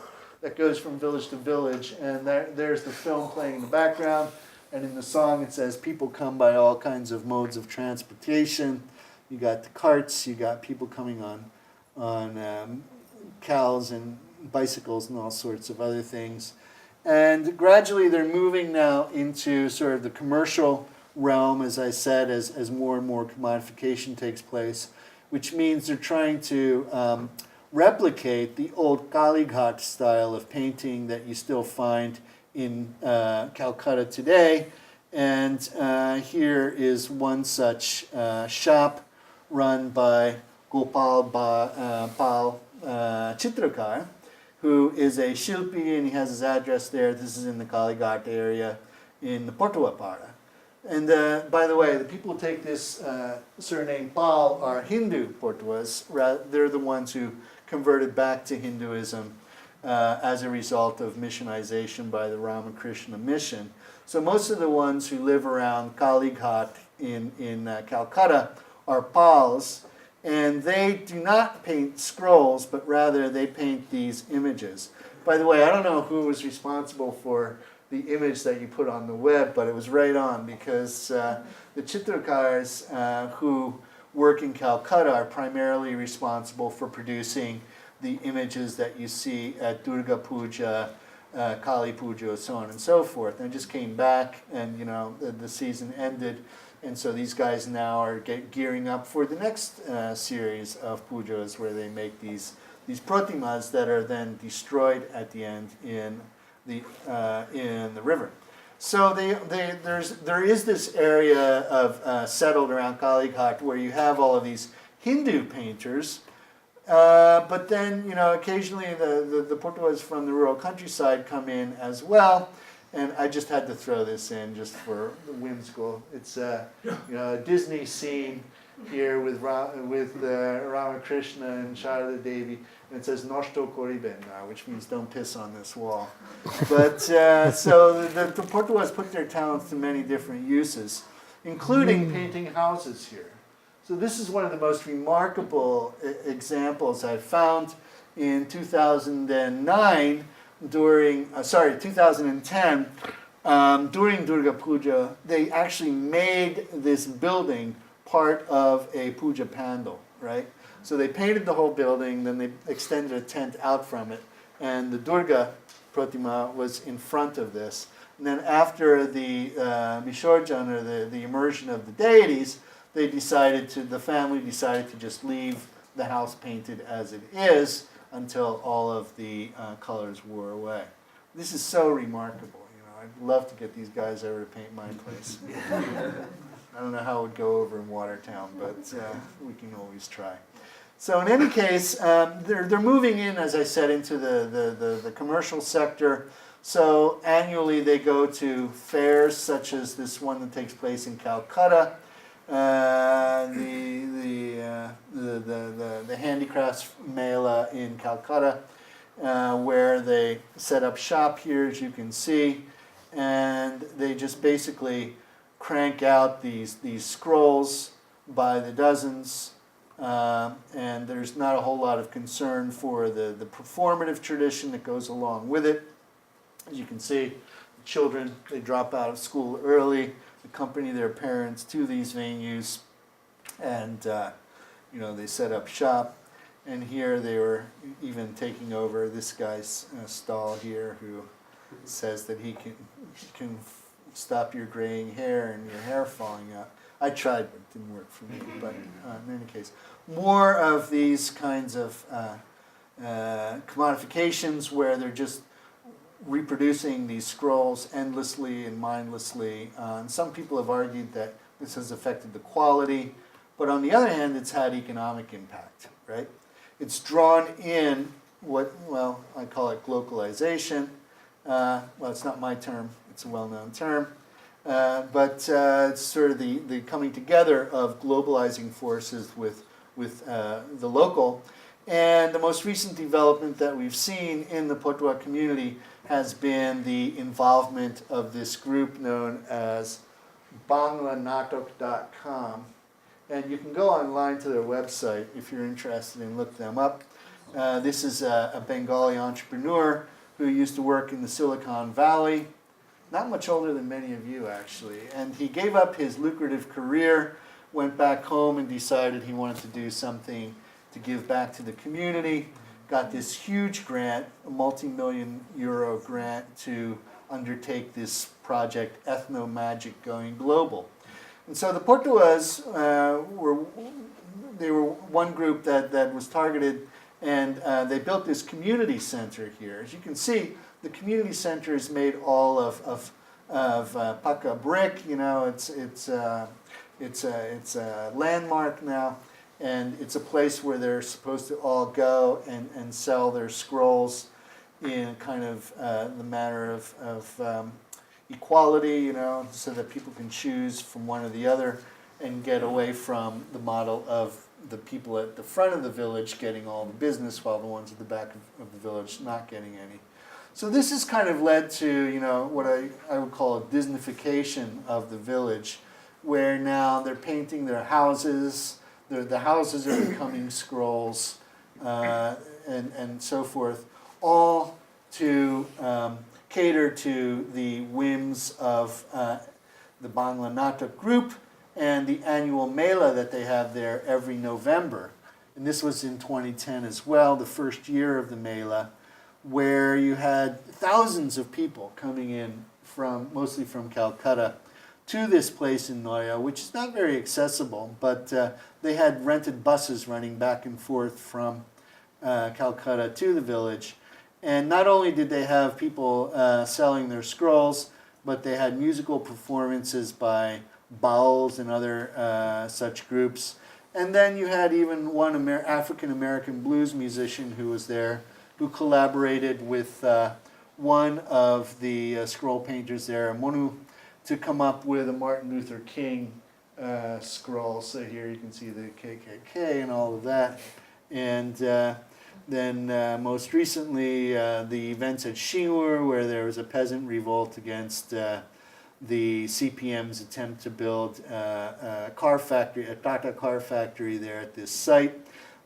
that goes from village to village. And there's the film playing in the background. And in the song it says, people come by all kinds of modes of transportation. You got the carts, you got people coming on cows and bicycles and all sorts of other things. And gradually they're moving now into sort of the commercial realm, as I said, as more and more commodification takes place, which means they're trying to replicate the old Kalighat style of painting that you still find in Calcutta today. And here is one such shop run by Gopal Pal Chitrakar, who is a Shilpi, and he has his address there. This is in the Kalighat area in the Patua Para. And by the way, the people who take this surname Pal are Hindu Patuas. They're the ones who converted back to Hinduism as a result of missionization by the Ramakrishna mission. So most of the ones who live around Kalighat in Calcutta are Pals, and they do not paint scrolls, but rather they paint these images. By the way, I don't know who was responsible for the image that you put on the web, but it was right on, because the Chitrakars who work in Calcutta are primarily responsible for producing the images that you see at Durga Puja, Kali Puja, so on and so forth. And I just came back, and the season ended, and so these guys now are gearing up for the next series of pujas, where they make these protimas that are then destroyed at the end in the river. So there is this area of settled around Kalighat where you have all of these Hindu painters, but then occasionally the Patuas from the rural countryside come in as well, and I just had to throw this in just for the whimsical. It's a Disney scene here with Ramakrishna and Sharada Devi. And it says "Noshto Koribenna," which means "don't piss on this wall." But so the Patuas put their talents to many different uses, including painting houses here. So this is one of the most remarkable examples I found in 2009 2010 during Durga Puja. They actually made this building part of a puja pandal, right? So they painted the whole building, then they extended a tent out from it, and the Durga Pratima was in front of this. And then after the Visarjan, or the immersion of the deities, the family decided to just leave the house painted as it is until all of the colors wore away. This is so remarkable. I'd love to get these guys over to paint my place. I don't know how it would go over in Watertown, but we can always try. So in any case, they're moving in, as I said, into the commercial sector. So annually they go to fairs such as this one that takes place in Calcutta, the Handicrafts Mela in Calcutta, where they set up shop here, as you can see, and they just basically crank out these scrolls by the dozens, and there's not a whole lot of concern for the performative tradition that goes along with it. As you can see, the children, they drop out of school early, accompany their parents to these venues, and they set up shop. And here they were even taking over this guy's stall here, who says that he can stop your graying hair and your hair falling out. I tried, but it didn't work for me. But in any case, more of these kinds of commodifications where they're just reproducing these scrolls endlessly and mindlessly. And some people have argued that this has affected the quality, but on the other hand, it's had economic impact, right? It's drawn in what, well, I call it globalization. Well, it's not my term, it's a well-known term. But it's sort of the coming together of globalizing forces with the local. And the most recent development that we've seen in the Patua community has been the involvement of this group known as banglanatok.com. And you can go online to their website if you're interested and look them up. This is a Bengali entrepreneur who used to work in the Silicon Valley. Not much older than many of you, actually. And he gave up his lucrative career, went back home and decided he wanted to do something to give back to the community. Got this huge grant, a multi-million euro grant, to undertake this project, Ethno Magic Going Global. And so the Patuas were one group that was targeted, and they built this community center here. As you can see, the community center is made all of Paca brick. You know, it's a landmark now, and it's a place where they're supposed to all go and sell their scrolls in kind of the manner of equality, you know, so that people can choose from one or the other and get away from the model of the people at the front of the village getting all the business while the ones at the back of the village not getting any. So this has kind of led to, you know, what I would call a Disneyfication of the village, where now they're painting their houses, the houses are becoming scrolls, and so forth, all to cater to the whims of the Bangla Natak group and the annual Mela that they have there every November. And this was in 2010 as well, the first year of the Mela, where you had thousands of people coming in mostly from Calcutta, to this place in Noya, which is not very accessible, but they had rented buses running back and forth from Calcutta to the village. And not only did they have people selling their scrolls, but they had musical performances by Bowls and other such groups. And then you had even one African-American blues musician who was there, who collaborated with one of the scroll painters there, Monu, to come up with a Martin Luther King scroll. So here you can see the KKK and all of that. And then most recently, the events at Shingur, where there was a peasant revolt against the CPM's attempt to build a car factory, a Tata car factory there at this site.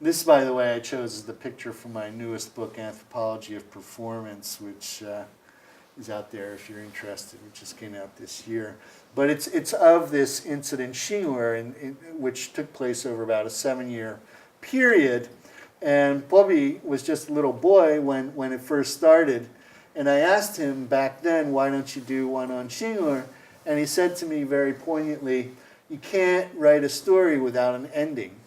This, by the way, I chose as the picture from my newest book, Anthropology of Performance, which is out there if you're interested. It just came out this year. But it's of this incident, Shingur, which took place over about a 7-year period. And Bobby was just a little boy when it first started. And I asked him back then, why don't you do one on Shingur? And he said to me very poignantly, you can't write a story without an ending.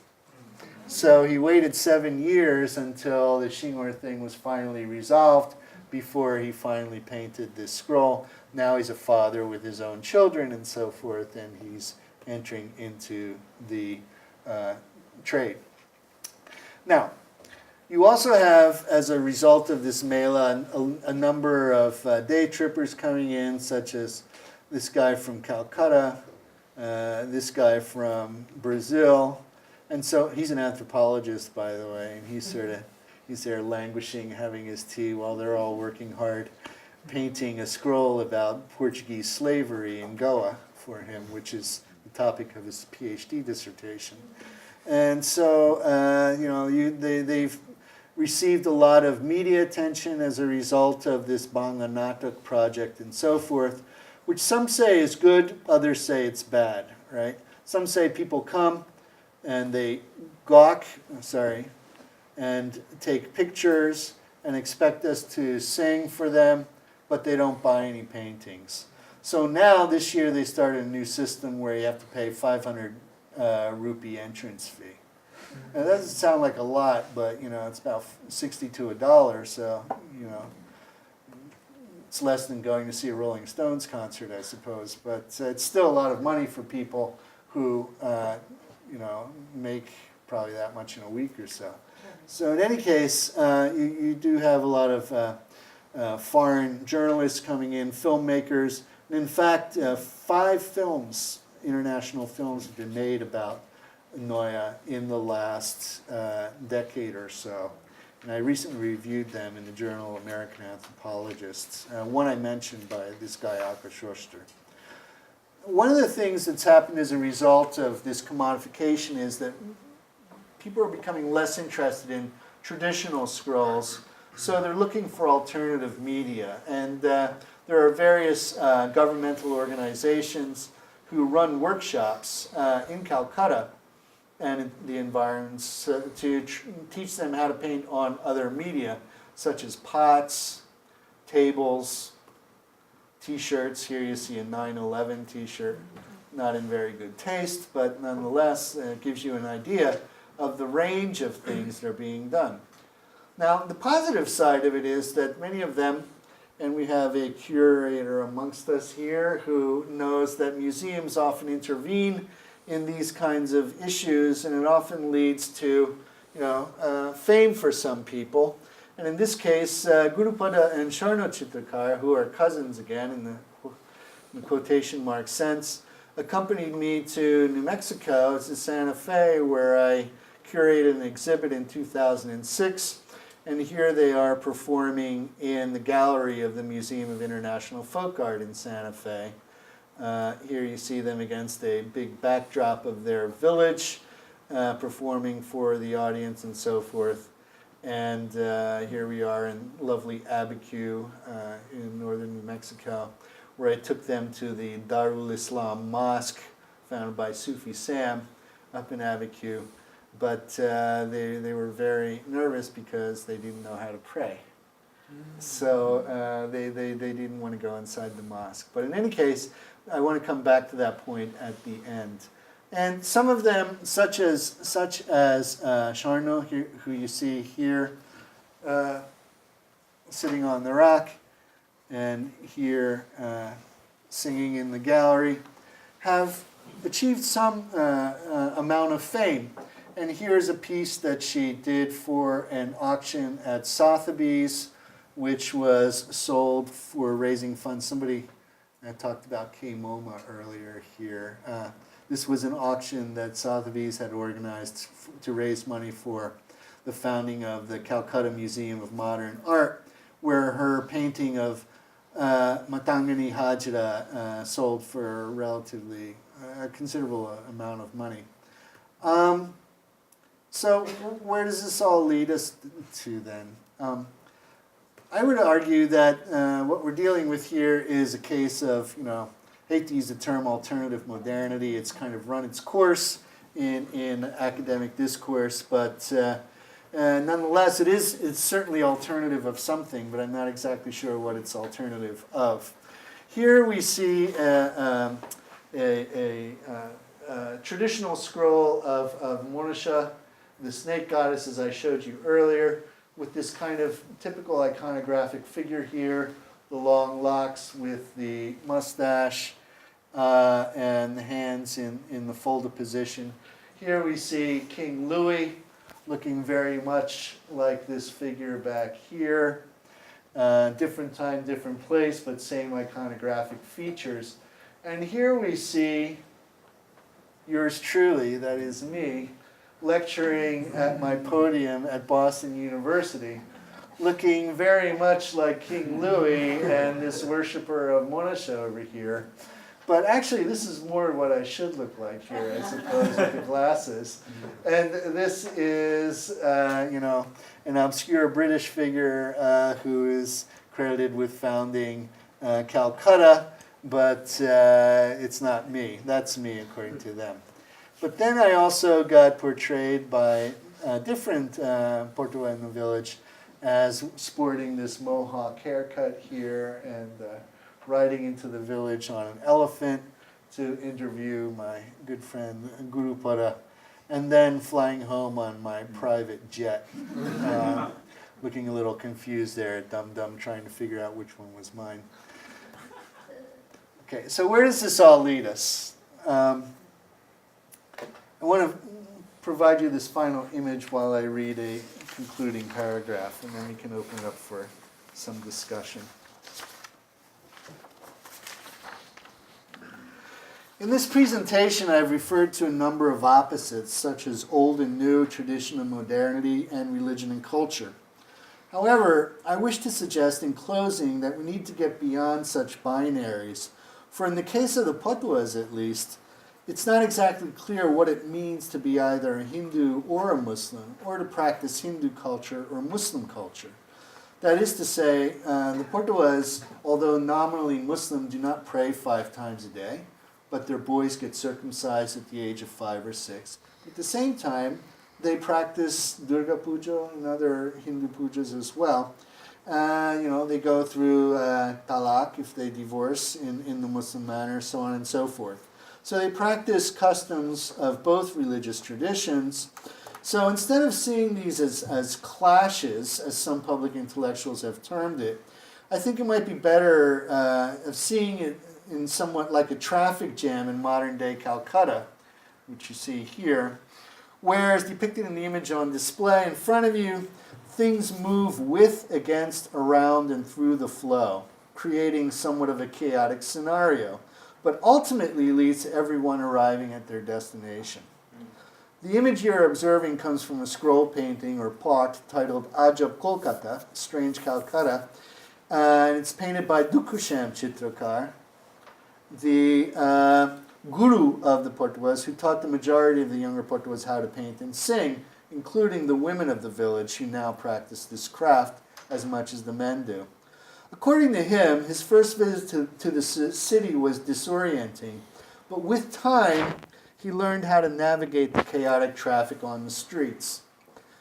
So he waited 7 years until the Shingur thing was finally resolved before he finally painted this scroll. Now he's a father with his own children and so forth, and he's entering into the trade. Now, you also have, as a result of this Mela, a number of day trippers coming in, such as this guy from Calcutta, this guy from Brazil. And so he's an anthropologist, by the way, and he's there languishing, having his tea while they're all working hard, painting a scroll about Portuguese slavery in Goa for him, which is the topic of his PhD dissertation. And so, they've received a lot of media attention as a result of this Bangla Natak project and so forth, which some say is good, others say it's bad, right? Some say people come and they and take pictures and expect us to sing for them, but they don't buy any paintings. So now, this year, they started a new system where you have to pay 500 rupee entrance fee. Now, that doesn't sound like a lot, but, it's about 60 to $1, so, it's less than going to see a Rolling Stones concert, I suppose. But it's still a lot of money for people who, make probably that much in a week or so. So in any case, you do have a lot of foreign journalists coming in, filmmakers. And in fact, 5 international films have been made about Noya in the last decade or so. And I recently reviewed them in the journal American Anthropologists. One I mentioned by this guy, Akash Oster. One of the things that's happened as a result of this commodification is that people are becoming less interested in traditional scrolls, so they're looking for alternative media. And there are various governmental organizations who run workshops in Calcutta and in the environs to teach them how to paint on other media, such as pots, tables, t-shirts. Here you see a 9/11 t-shirt, not in very good taste, but nonetheless it gives you an idea of the range of things that are being done. Now, the positive side of it is that many of them, and we have a curator amongst us here who knows that museums often intervene in these kinds of issues, and it often leads to, fame for some people. And in this case, Gurupada and Sharno Chitrakar, who are cousins again in the quotation mark sense, accompanied me to New Mexico, to Santa Fe, where I curated an exhibit in 2006. And here they are performing in the gallery of the Museum of International Folk Art in Santa Fe. Here you see them against a big backdrop of their village, performing for the audience and so forth. And here we are in lovely Abiquiu in northern New Mexico, where I took them to the Darul Islam Mosque, founded by Sufi Sam, up in Abiquiu. But they were very nervous because they didn't know how to pray. So they didn't want to go inside the mosque. But in any case, I want to come back to that point at the end. And some of them, such as Sharno, who you see here, sitting on the rock, and here singing in the gallery, have achieved some amount of fame. And here's a piece that she did for an auction at Sotheby's, which was sold for raising funds. Somebody talked about K MoMA earlier here. This was an auction that Sotheby's had organized to raise money for the founding of the Calcutta Museum of Modern Art, where her painting of Matangani Hajra sold for a relatively considerable amount of money. So where does this all lead us to then? I would argue that what we're dealing with here is a case of, I hate to use the term alternative modernity. It's kind of run its course in academic discourse, but nonetheless, it's certainly alternative of something, but I'm not exactly sure what it's alternative of. Here we see a traditional scroll of Monisha, the snake goddess, as I showed you earlier, with this kind of typical iconographic figure here, the long locks with the mustache and the hands in the folded position. Here we see King Louis looking very much like this figure back here. Different time, different place, but same iconographic features. And here we see yours truly, that is me, lecturing at my podium at Boston University, looking very much like King Louis and this worshiper of Monisha over here, But actually, this is more what I should look like here, I suppose, with the glasses. And this is, an obscure British figure who is credited with founding Calcutta, but it's not me. That's me, according to them. But then I also got portrayed by a different Patua in the village as sporting this mohawk haircut here and riding into the village on an elephant to interview my good friend Guru Pada, and then flying home on my private jet, looking a little confused there at Dum Dum, trying to figure out which one was mine. Okay, so where does this all lead us? I want to provide you this final image while I read a concluding paragraph, and then we can open it up for some discussion. In this presentation, I've referred to a number of opposites, such as old and new, tradition and modernity, and religion and culture. However, I wish to suggest in closing that we need to get beyond such binaries, for in the case of the Patuas at least, it's not exactly clear what it means to be either a Hindu or a Muslim, or to practice Hindu culture or Muslim culture. That is to say, the Patuas, although nominally Muslim, do not pray 5 times a day, but their boys get circumcised at the age of 5 or 6. At the same time, they practice Durga Puja and other Hindu pujas as well. They go through talak if they divorce in the Muslim manner, so on and so forth. So they practice customs of both religious traditions. So instead of seeing these as clashes, as some public intellectuals have termed it, I think it might be better of seeing it in somewhat like a traffic jam in modern-day Calcutta, which you see here, where, as depicted in the image on display in front of you, things move with, against, around, and through the flow, creating somewhat of a chaotic scenario, but ultimately leads to everyone arriving at their destination. The image you're observing comes from a scroll painting or pot titled Ajab Kolkata, Strange Calcutta, and it's painted by Dukusham Chitrakar, the guru of the Patuas, who taught the majority of the younger Patuas how to paint and sing, including the women of the village who now practice this craft as much as the men do. According to him, his first visit to the city was disorienting, but with time, he learned how to navigate the chaotic traffic on the streets.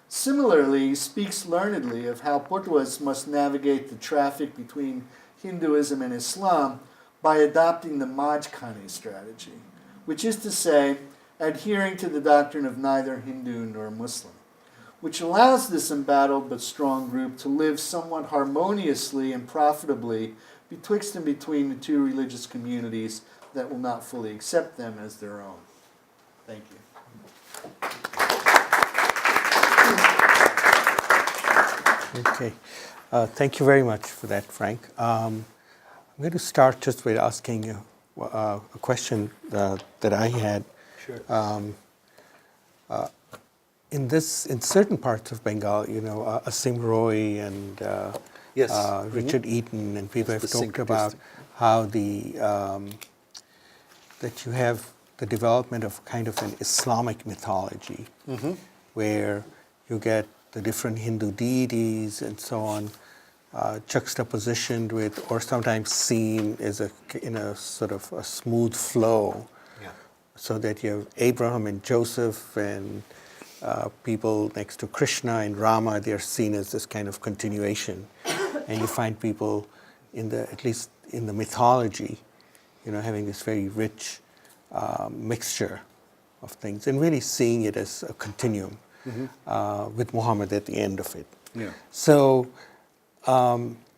Similarly, he speaks learnedly of how Patuas must navigate the traffic between Hinduism and Islam by adopting the Majkhani strategy, which is to say, adhering to the doctrine of neither Hindu nor Muslim, which allows this embattled but strong group to live somewhat harmoniously and profitably betwixt and between the two religious communities that will not fully accept them as their own. Thank you. Okay. Thank you very much for that, Frank. I'm going to start just with asking you a question that I had. Sure. In certain parts of Bengal, Asim Roy and Yes. Richard Eaton and people have talked Distinct about how that you have the development of kind of an Islamic mythology, where you get the different Hindu deities and so on, juxtapositioned with, or sometimes seen as in a sort of a smooth flow, so that you have Abraham and Joseph and people next to Krishna and Rama. They're seen as this kind of continuation, and you find people at least in the mythology, having this very rich mixture of things, and really seeing it as a continuum, with Muhammad at the end of it. Yeah. So,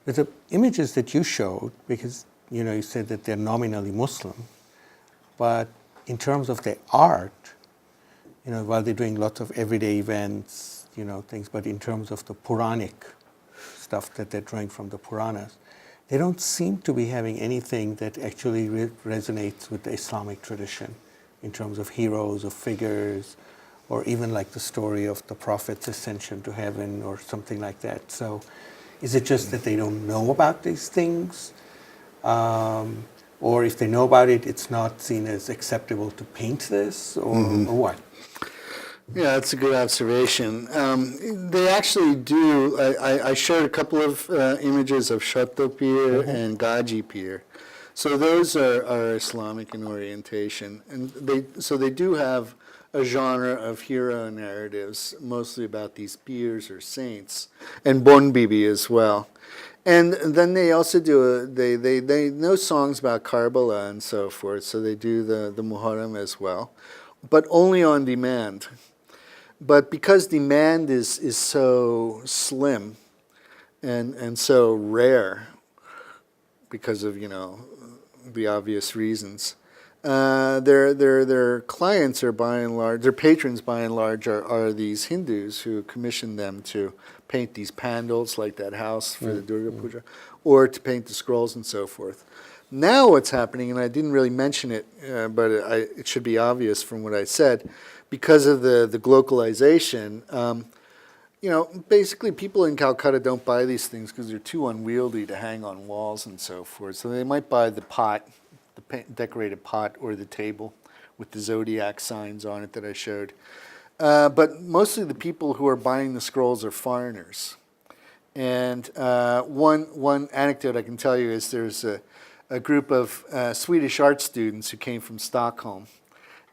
with the images that you showed, because you said that they're nominally Muslim, but in terms of their art, while they're doing lots of everyday events, things, but in terms of the Puranic stuff that they're drawing from the Puranas, they don't seem to be having anything that actually resonates with the Islamic tradition in terms of heroes or figures, or even like the story of the Prophet's ascension to heaven or something like that. So is it just that they don't know about these things? Or if they know about it, it's not seen as acceptable to paint this, or what? Yeah, that's a good observation. They actually do. I showed a couple of images of Shoto Pir and Gaji Pir. So those are Islamic in orientation. And they do have a genre of hero narratives, mostly about these pirs or saints, and Bon Bibi as well. And then they also do, they know songs about Karbala and so forth, so they do the Muharram as well, but only on demand. But because demand is so slim and so rare because of, the obvious reasons, their clients are by and large, their patrons by and large are these Hindus who commission them to paint these pandals like that house for the Durga Puja, or to paint the scrolls and so forth. Now what's happening, and I didn't really mention it, but it should be obvious from what I said, because of the globalization, basically people in Calcutta don't buy these things because they're too unwieldy to hang on walls and so forth. So they might buy the pot, the decorated pot, or the table with the zodiac signs on it that I showed. But mostly the people who are buying the scrolls are foreigners. And one anecdote I can tell you is there's a group of Swedish art students who came from Stockholm.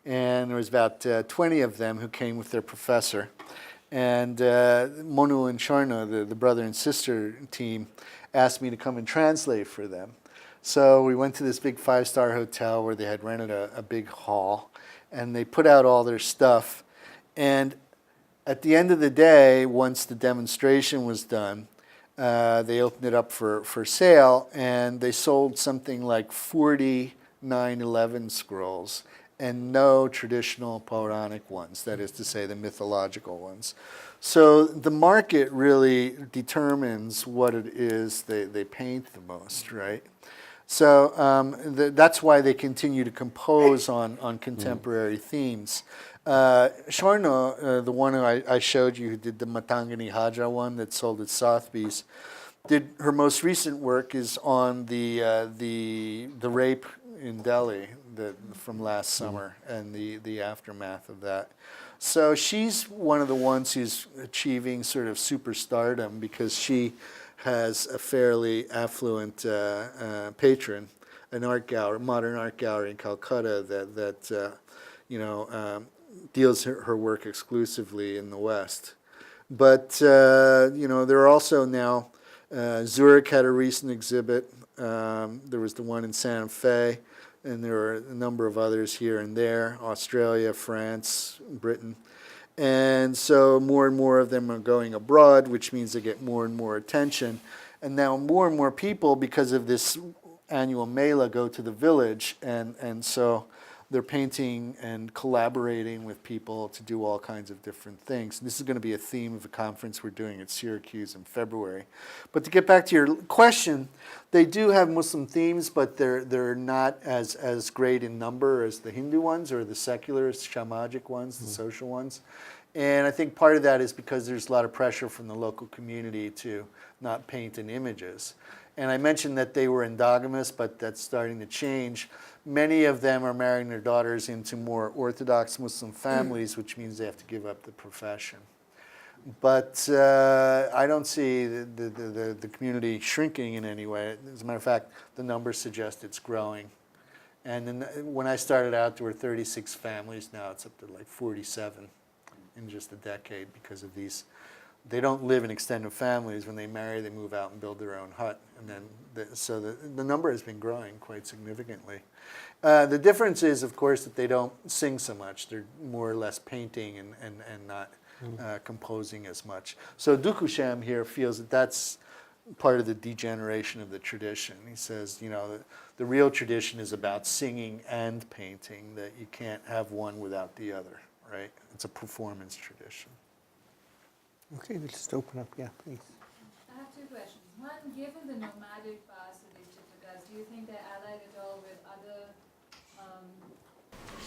And there was about 20 of them who came with their professor. And Monu and Sharna, the brother and sister team, asked me to come and translate for them. So we went to this big 5-star hotel where they had rented a big hall. And they put out all their stuff. And at the end of the day, once the demonstration was done, they opened it up for sale. And they sold something like 40 9/11 scrolls, and no traditional Puranic ones, that is to say the mythological ones. So the market really determines what it is they paint the most, right? So that's why they continue to compose on contemporary themes. Sharno, the one who I showed you who did the Matangani Haja one that sold at Sotheby's, her most recent work is on the rape in Delhi from last summer and the aftermath of that. So she's one of the ones who's achieving sort of superstardom because she has a fairly affluent patron, an art gallery, modern art gallery in Calcutta that deals her work exclusively in the West. But there are also now Zurich had a recent exhibit. There was the one in Santa Fe. And there are a number of others here and there, Australia, France, Britain. And so more and more of them are going abroad, which means they get more and more attention. And now more and more people, because of this annual Mela, go to the village. And so they're painting and collaborating with people to do all kinds of different things. And this is going to be a theme of a conference we're doing at Syracuse in February. But to get back to your question, they do have Muslim themes, but they're not as great in number as the Hindu ones or the secular Shamajic ones, the social ones. And I think part of that is because there's a lot of pressure from the local community to not paint in images. And I mentioned that they were endogamous, but that's starting to change. Many of them are marrying their daughters into more Orthodox Muslim families, which means they have to give up the profession. But I don't see the community shrinking in any way. As a matter of fact, the numbers suggest it's growing. And then when I started out, there were 36 families. Now it's up to like 47 in just a decade because of these. They don't live in extended families. When they marry, they move out and build their own hut. And then, so the number has been growing quite significantly. The difference is, of course, that they don't sing so much. They're more or less painting and not composing as much. So Dukusham here feels that that's part of the degeneration of the tradition. He says, the real tradition is about singing and painting, that you can't have one without the other, right? It's a performance tradition. Okay, we'll just open up. Yeah, please. I have two questions. One, given the nomadic past of these Chitrakas, do you think they're allied at all with other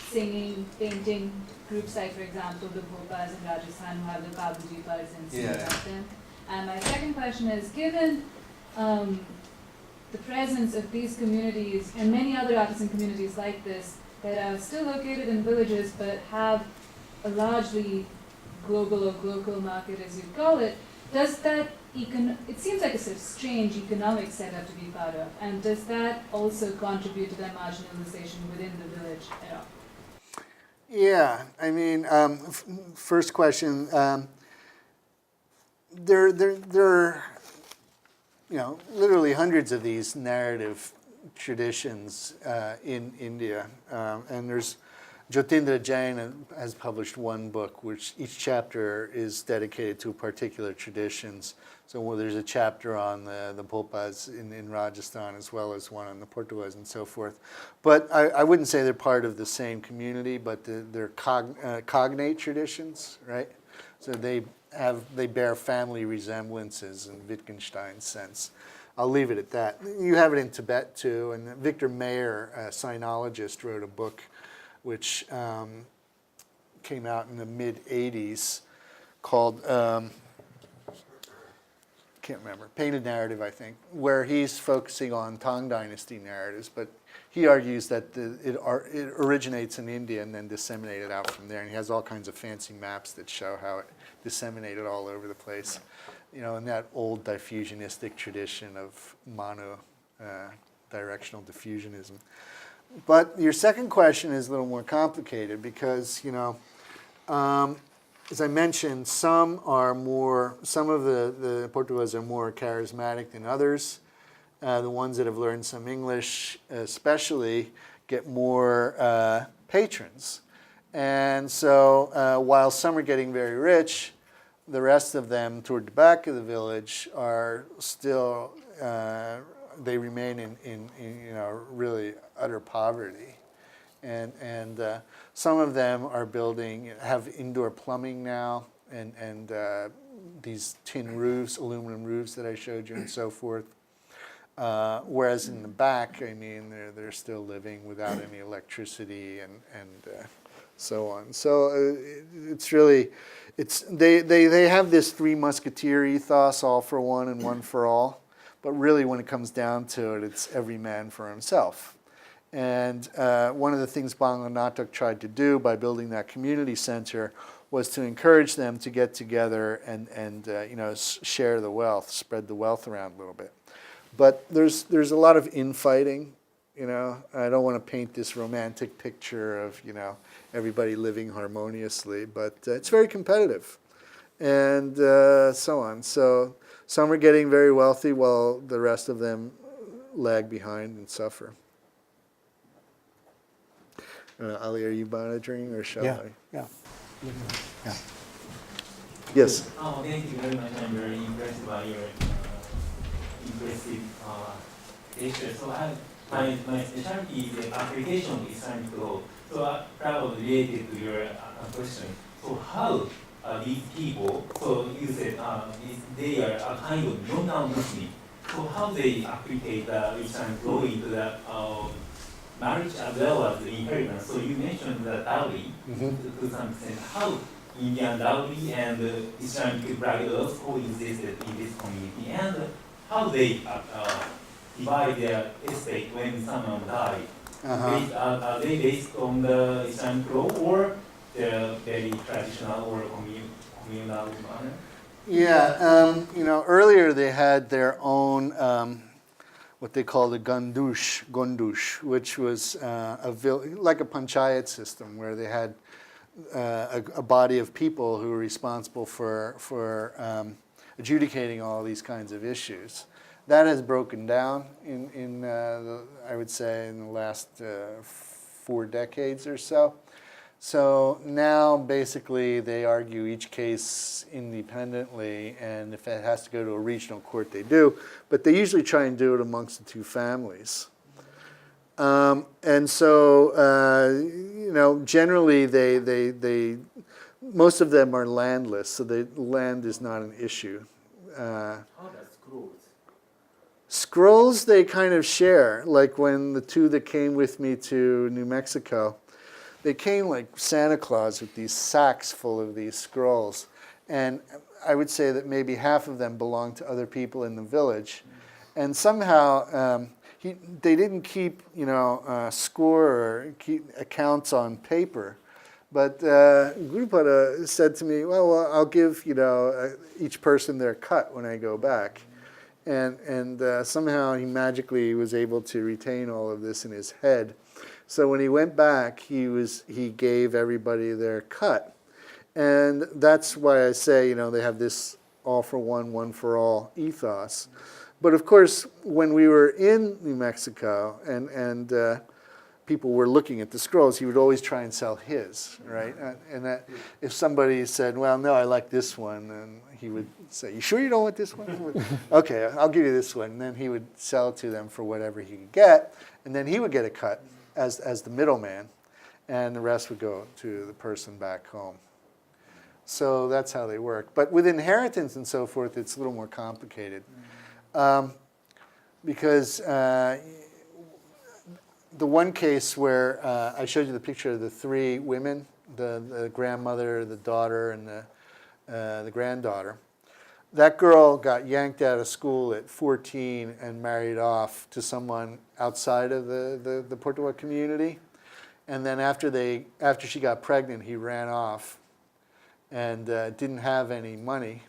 singing, painting groups, like, for example, the Bhopas in Rajasthan who have the Kabuji Pars and sing about them? And my second question is, given the presence of these communities and many other artisan communities like this that are still located in villages but have a largely global or local market, as you call it, does that it seems like a sort of strange economic setup to be part of, and does that also contribute to that marginalization within the village at all? Yeah, I mean, first question. There are, literally hundreds of these narrative traditions in India, and there's Jyotindra Jain has published one book, which each chapter is dedicated to particular traditions. So there's a chapter on the Bhopas in Rajasthan, as well as one on the Patuas and so forth. But I wouldn't say they're part of the same community, but they're cognate traditions, right? So they bear family resemblances in Wittgenstein's sense. I'll leave it at that. You have it in Tibet too, and Victor Mayer, a sinologist, wrote a book which came out in the mid-'80s called, can't remember, Painted Narrative, I think, where he's focusing on Tang Dynasty narratives, but he argues that it originates in India and then disseminated out from there, and he has all kinds of fancy maps that show how it disseminated all over the place, in that old diffusionistic tradition of directional diffusionism. But your second question is a little more complicated because, as I mentioned, some of the Portuguese are more charismatic than others. The ones that have learned some English especially get more patrons. And so while some are getting very rich, the rest of them toward the back of the village are still, they remain in really utter poverty. And some of them are have indoor plumbing now, and these tin roofs, aluminum roofs that I showed you and so forth. Whereas in the back, I mean, they're still living without any electricity and so on. So it's really, they have this Three Musketeer ethos, all for one and one for all. But really, when it comes down to it, it's every man for himself. And one of the things Bangla Natak tried to do by building that community center was to encourage them to get together and share the wealth, spread the wealth around a little bit. But there's a lot of infighting. I don't want to paint this romantic picture of everybody living harmoniously, but it's very competitive, and so on. So some are getting very wealthy while the rest of them lag behind and suffer. Ali, are you monitoring or shall I? Yeah. Yes. Oh, thank you very much. I'm very impressed by your impressive lecture. So my specialty is the application of Islamic law. So probably related to your question. So how these people, so you said they are a kind of non-Muslim. So how they applicate the Islamic law into the marriage as well as the inheritance. So you mentioned the dowry to some extent. How Indian dowry and Islamic bridals coexisted in this community, and how they divide their estate when someone died. Are they based on the Islamic law or the very traditional or communal manner? Yeah, earlier they had their own what they called a gondush, which was like a panchayat system where they had a body of people who were responsible for adjudicating all these kinds of issues. That has broken down I would say, in the last 4 decades or so. So now, basically, they argue each case independently, and if it has to go to a regional court, they do. But they usually try and do it amongst the two families. And so, generally, most of them are landless, so land is not an issue. How does scrolls? Scrolls they kind of share. Like when the two that came with me to New Mexico, they came like Santa Claus with these sacks full of these scrolls. And I would say that maybe half of them belonged to other people in the village. And somehow they didn't keep, score or keep accounts on paper. But Gurupada said to me, well, I'll give, each person their cut when I go back. And somehow he magically was able to retain all of this in his head. So when he went back, he gave everybody their cut. And that's why I say, they have this all for one for all ethos. But of course, when we were in New Mexico and people were looking at the scrolls, he would always try and sell his, right? And that if somebody said, well, no, I like this one, and he would say, you sure you don't want this one? Okay, I'll give you this one. And then he would sell it to them for whatever he could get, and then he would get a cut as the middleman, and the rest would go to the person back home. So that's how they work. But with inheritance and so forth, it's a little more complicated. Because the one case where I showed you the picture of the three women, the grandmother, the daughter, and the granddaughter, that girl got yanked out of school at 14 and married off to someone outside of the Patua community. And then after she got pregnant, he ran off and didn't have any money.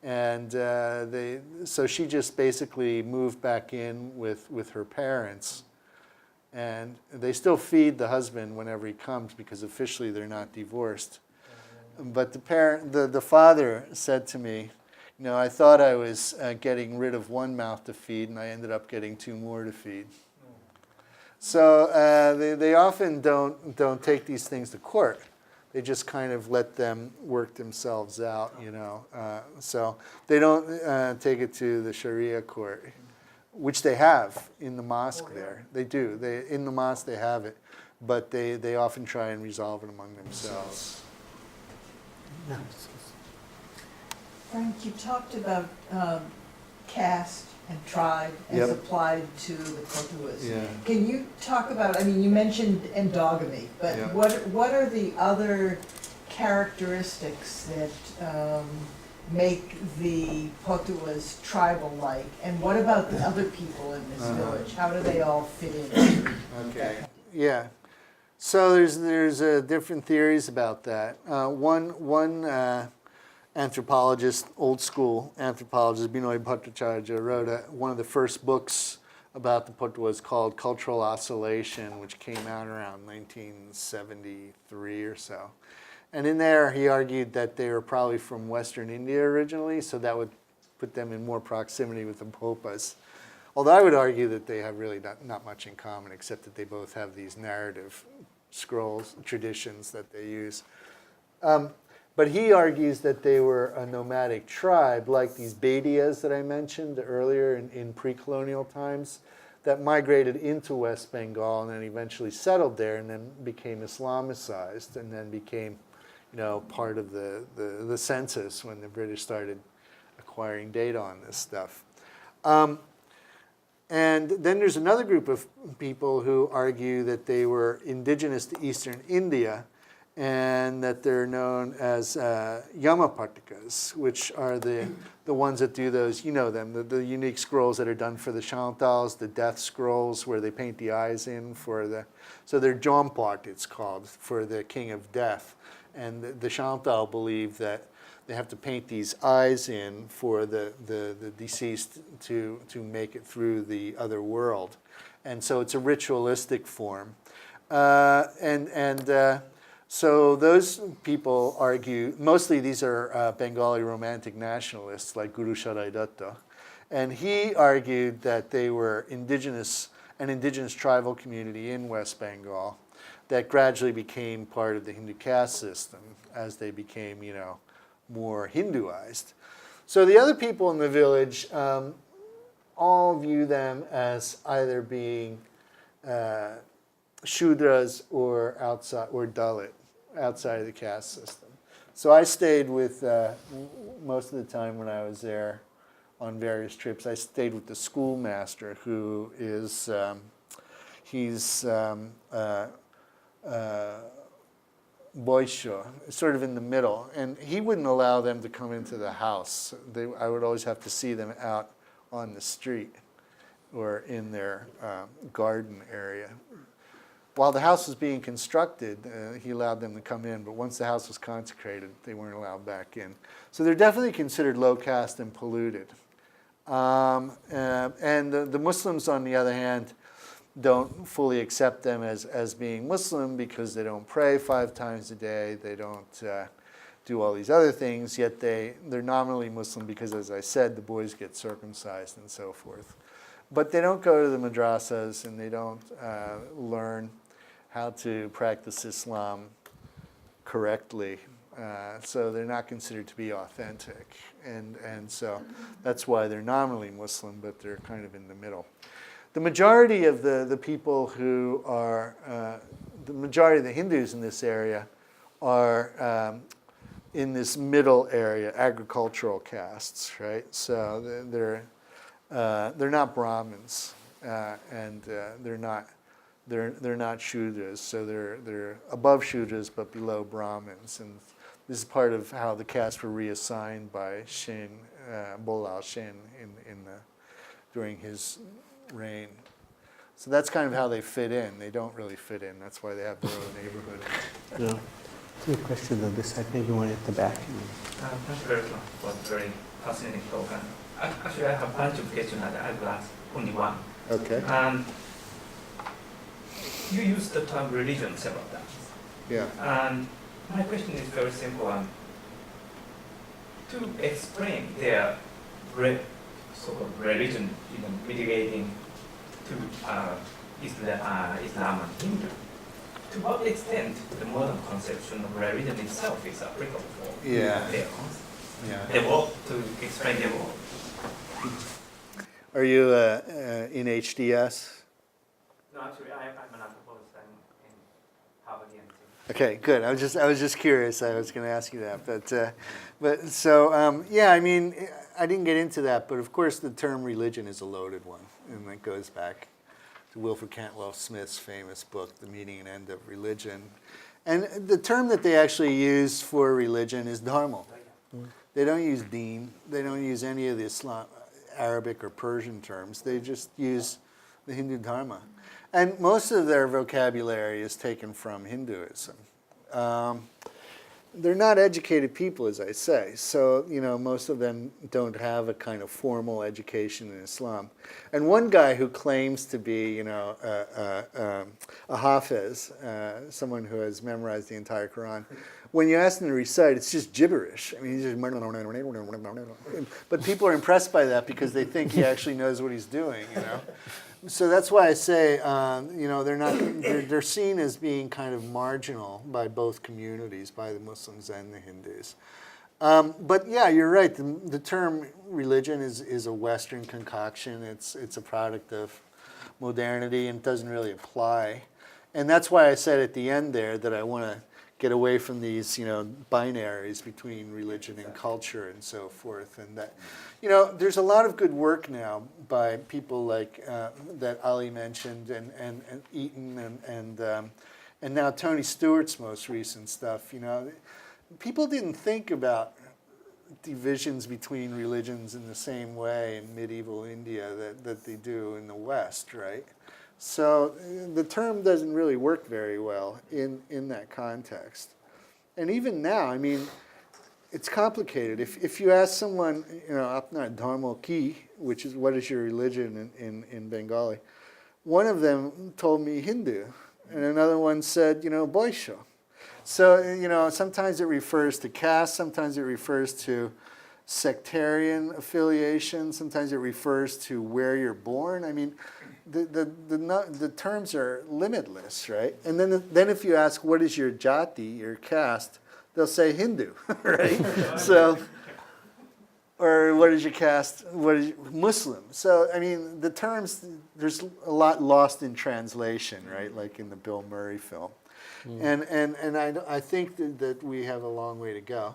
And so she just basically moved back in with her parents. And they still feed the husband whenever he comes because officially they're not divorced. But the father said to me, I thought I was getting rid of one mouth to feed, and I ended up getting two more to feed. So they often don't take these things to court. They just kind of let them work themselves out, So they don't take it to the Sharia court, which they have in the mosque there. They do. In the mosque they have it, but they often try and resolve it among themselves. Yeah. Frank, you talked about caste and tribe as Yep. applied to the Patuas. Yeah. Can you talk about, you mentioned endogamy, but Yeah. what are the other characteristics that make the Patuas tribal-like? And what about the other people in this village? How do they all fit in? Okay. Yeah. So there's different theories about that. One anthropologist, old school anthropologist, Binoy Bhattacharya, wrote one of the first books about the Patuas called Cultural Oscillation, which came out around 1973 or so. And in there, he argued that they were probably from Western India originally, so that would put them in more proximity with the Popas. Although I would argue that they have really not much in common, except that they both have these narrative scrolls, traditions that they use. But he argues that they were a nomadic tribe, like these Badias that I mentioned earlier in pre-colonial times, that migrated into West Bengal and then eventually settled there and then became Islamicized and then became, part of the census when the British started acquiring data on this stuff. And then there's another group of people who argue that they were indigenous to Eastern India and that they're known as Yamapatikas, which are the ones that do those, the unique scrolls that are done for the Chantals, the death scrolls where they paint the eyes in so they're Jompart, it's called, for the king of death. And the Chantal believe that they have to paint these eyes in for the deceased to make it through the other world. And so it's a ritualistic form. So those people argue, mostly these are Bengali romantic nationalists like Guru Sharai Datta, and he argued that they were an indigenous tribal community in West Bengal that gradually became part of the Hindu caste system as they became, more Hinduized. So the other people in the village all view them as either being Shudras or Dalit, outside of the caste system. So I stayed with, most of the time when I was there on various trips, I stayed with the schoolmaster who is, Boisho, sort of in the middle. And he wouldn't allow them to come into the house. I would always have to see them out on the street or in their garden area. While the house was being constructed, he allowed them to come in, but once the house was consecrated, they weren't allowed back in. So they're definitely considered low caste and polluted. And the Muslims, on the other hand, don't fully accept them as being Muslim because they don't pray 5 times a day, they don't do all these other things, yet they're nominally Muslim because, as I said, the boys get circumcised and so forth. But they don't go to the madrasas and they don't learn how to practice Islam correctly. So they're not considered to be authentic. And so that's why they're nominally Muslim, but they're kind of in the middle. The majority of the people who are, the majority of the Hindus in this area are in this middle area, agricultural castes, right? So they're not Brahmins, and they're not Shudras. So they're above Shudras but below Brahmins, and this is part of how the castes were reassigned by Bolal Shen during his reign. So that's kind of how they fit in. They don't really fit in. That's why they have their own neighborhood. Yeah. Two questions on this side, maybe one at the back. Thank you very much for a very fascinating talk. And actually, I have a bunch of questions and I will ask only one. Okay. You used the term religion several times. Yeah. And my question is very simple. To explain their so-called religion, mitigating to Islam and Hindu, to what extent the modern conception of religion itself is applicable for their concept? Yeah. They want to explain them all. Are you in HDS? No, actually, I'm an anthropologist. I'm in Harvard MT. Okay, good. I was just curious. I was going to ask you that, but so yeah. I mean, I didn't get into that, but of course, the term religion is a loaded one, and it goes back to Wilfred Cantwell Smith's famous book, The Meaning and End of Religion. And the term that they actually use for religion is dharma. They don't use deen. They don't use any of the Arabic or Persian terms. They just use the Hindu dharma. And most of their vocabulary is taken from Hinduism. They're not educated people, as I say. So, most of them don't have a kind of formal education in Islam. And one guy who claims to be, a hafiz, someone who has memorized the entire Quran, when you ask him to recite, it's just gibberish. I mean, he's just... But people are impressed by that because they think he actually knows what he's doing, So that's why I say, they're seen as being kind of marginal by both communities, by the Muslims and the Hindus. But yeah, you're right. The term religion is a Western concoction. It's a product of modernity and doesn't really apply. And that's why I said at the end there that I want to get away from these, binaries between religion and culture and so forth. And that, there's a lot of good work now by people like that Ali mentioned and Eaton and now Tony Stewart's most recent stuff. People didn't think about divisions between religions in the same way in medieval India that they do in the West, right? So the term doesn't really work very well in that context. And even now, I mean, it's complicated. If you ask someone, Apna Dharma Ki, which is what is your religion in Bengali, one of them told me Hindu, and another one said, Boisho. So, sometimes it refers to caste, sometimes it refers to sectarian affiliation, sometimes it refers to where you're born. I mean, the terms are limitless, right? And then if you ask what is your jati, your caste, they'll say Hindu, right? So, or what is your caste? What is Muslim? So I mean, the terms, there's a lot lost in translation, right? Like in the Bill Murray film. And I think that we have a long way to go.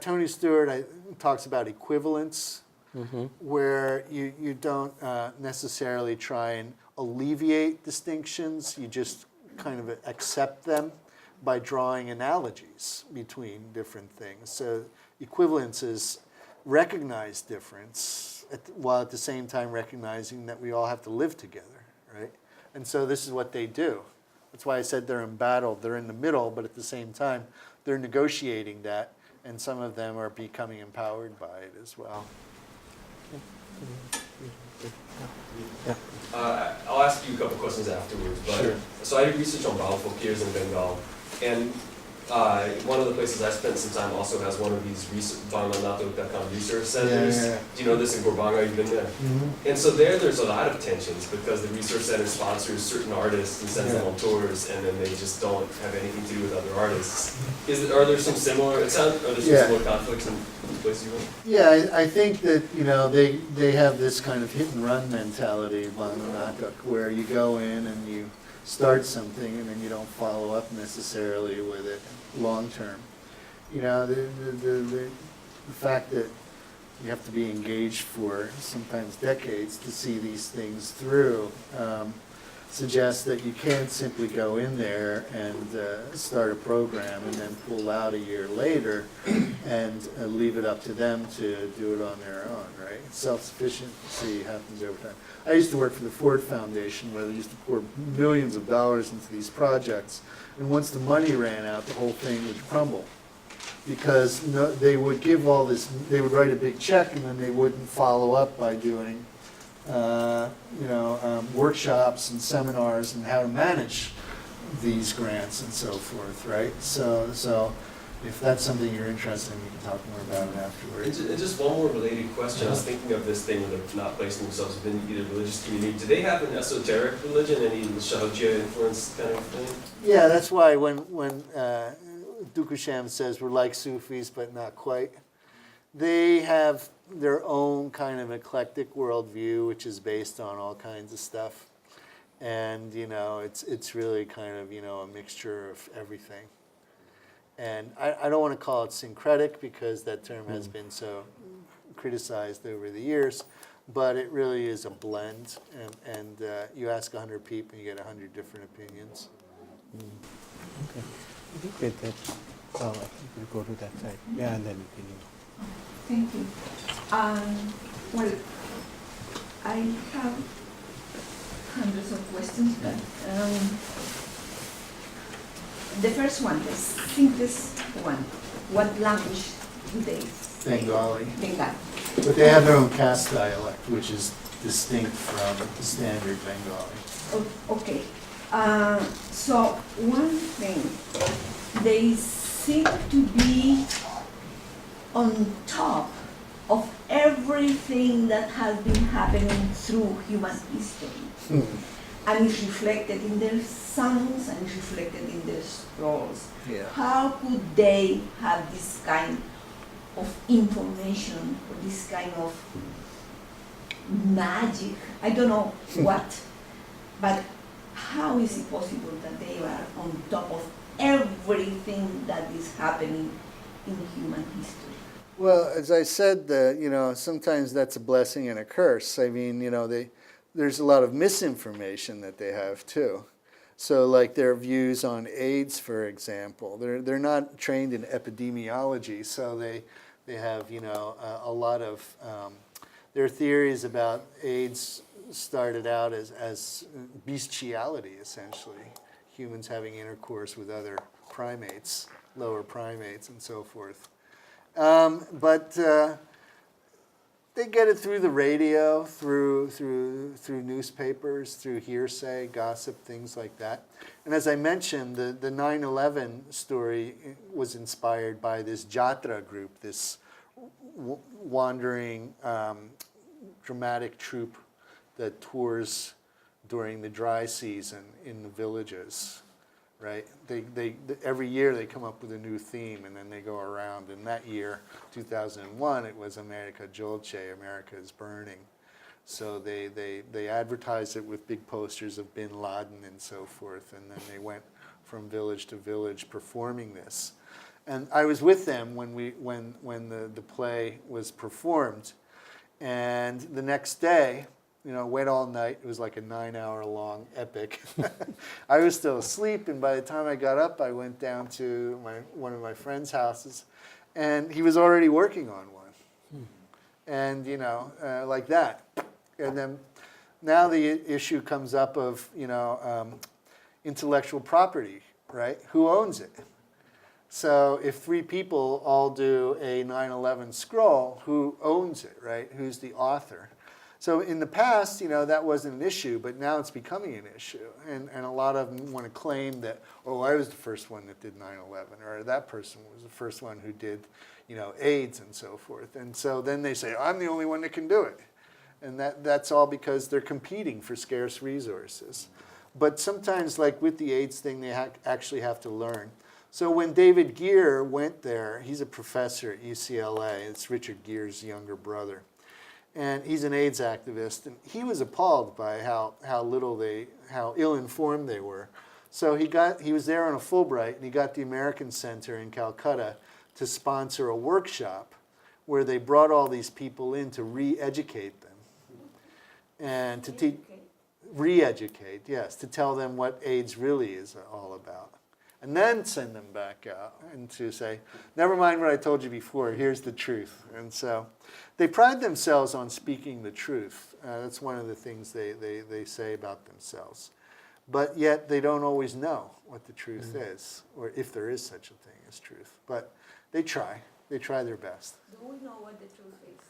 Tony Stewart talks about equivalence, where you don't necessarily try and alleviate distinctions. You just kind of accept them by drawing analogies between different things. So equivalence is recognize difference while at the same time recognizing that we all have to live together, right? And so this is what they do. That's why I said they're embattled. They're in the middle, but at the same time, they're negotiating that, and some of them are becoming empowered by it as well. I'll ask you a couple questions afterwards, but Sure. so I do research on Balfour peers in Bengal, and one of the places I spent some time also has one of these research centers. Yeah. Do you know this in Gorbanga? You've been there. Mm-hmm. And so there's a lot of tensions because the research center sponsors certain artists and sends them on tours, and then they just don't have anything to do with other artists. Are there some similar? Are there some similar conflicts in the places you went? Yeah, I think that, you know, they have this kind of hit and run mentality, Bangladesh, where you go in and you start something and then you don't follow up necessarily with it long term. You know, the fact that you have to be engaged for sometimes decades to see these things through suggests that you can't simply go in there and start a program and then pull out a year later and leave it up to them to do it on their own, right? Self-sufficiency happens over time. I used to work for the Ford Foundation where they used to pour millions of dollars into these projects, and once the money ran out, the whole thing would crumble. Because they would give all this, they would write a big check and then they wouldn't follow up by doing workshops and seminars and how to manage these grants and so forth, right? So if that's something you're interested in, we can talk more about it afterwards. And just one more related question. I was thinking of this thing where they're not placing themselves within either religious community. Do they have an esoteric religion, any Shahotia influence kind of thing? Yeah, that's why when Dukusham says we're like Sufis but not quite, they have their own kind of eclectic worldview, which is based on all kinds of stuff. And, you know, it's really kind of, you know, a mixture of everything. And I don't want to call it syncretic because that term has been so criticized over the years, but it really is a blend. And you ask 100 people, you get 100 different opinions. Okay. I think with that, I think we'll go to that side. Yeah, and then we can. Thank you. Well, I have hundreds of questions, but the first one, the simplest one, what language do they speak? Bengali. Bengali. But they have their own caste dialect, which is distinct from the standard Bengali. Okay. So one thing, they seem to be on top of everything that has been happening through human history. And it's reflected in their songs and it's reflected in their scrolls. Yeah. How could they have this kind of information or this kind of magic? I don't know what, but how is it possible that they are on top of everything that is happening in human history? Well, as I said, you know, sometimes that's a blessing and a curse. I mean, you know, there's a lot of misinformation that they have too. So, like their views on AIDS, for example, they're not trained in epidemiology, so they have, you know, a lot of their theories about AIDS started out as bestiality, essentially, humans having intercourse with other primates, lower primates, and so forth. But they get it through the radio, through newspapers, through hearsay, gossip, things like that. And as I mentioned, the 9/11 story was inspired by this Jatra group, this wandering dramatic troupe that tours during the dry season in the villages. Right? They every year they come up with a new theme and then they go around. And that year, 2001, it was America Jolce, America is burning. So they advertised it with big posters of Bin Laden and so forth. And then they went from village to village performing this. And I was with them when the play was performed. And the next day, you know, went all night. It was like a 9-hour-long epic. I was still asleep, and by the time I got up, I went down to one of my friend's houses, and he was already working on one. and like that. And then now the issue comes up of intellectual property, right? Who owns it? So if 3 people all do a 9/11 scroll, who owns it, right? Who's the author? So in the past, that wasn't an issue, but now it's becoming an issue. And a lot of them want to claim that, oh, I was the first one that did 9/11, or that person was the first one who did, AIDS and so forth. And so then they say, I'm the only one that can do it. And that's all because they're competing for scarce resources. But sometimes, like with the AIDS thing, they actually have to learn. So when David Gere went there, he's a professor at UCLA. It's Richard Gere's younger brother. And he's an AIDS activist, and he was appalled by how ill-informed they were. So he was there on a Fulbright, and he got the American Center in Calcutta to sponsor a workshop where they brought all these people in to re-educate them. And to teach, re-educate, yes, to tell them what AIDS really is all about. And then send them back out and to say, never mind what I told you before, here's the truth. And so they pride themselves on speaking the truth. That's one of the things they say about themselves. But yet they don't always know what the truth is, or if there is such a thing as truth. But they try their best. Do we know what the truth is?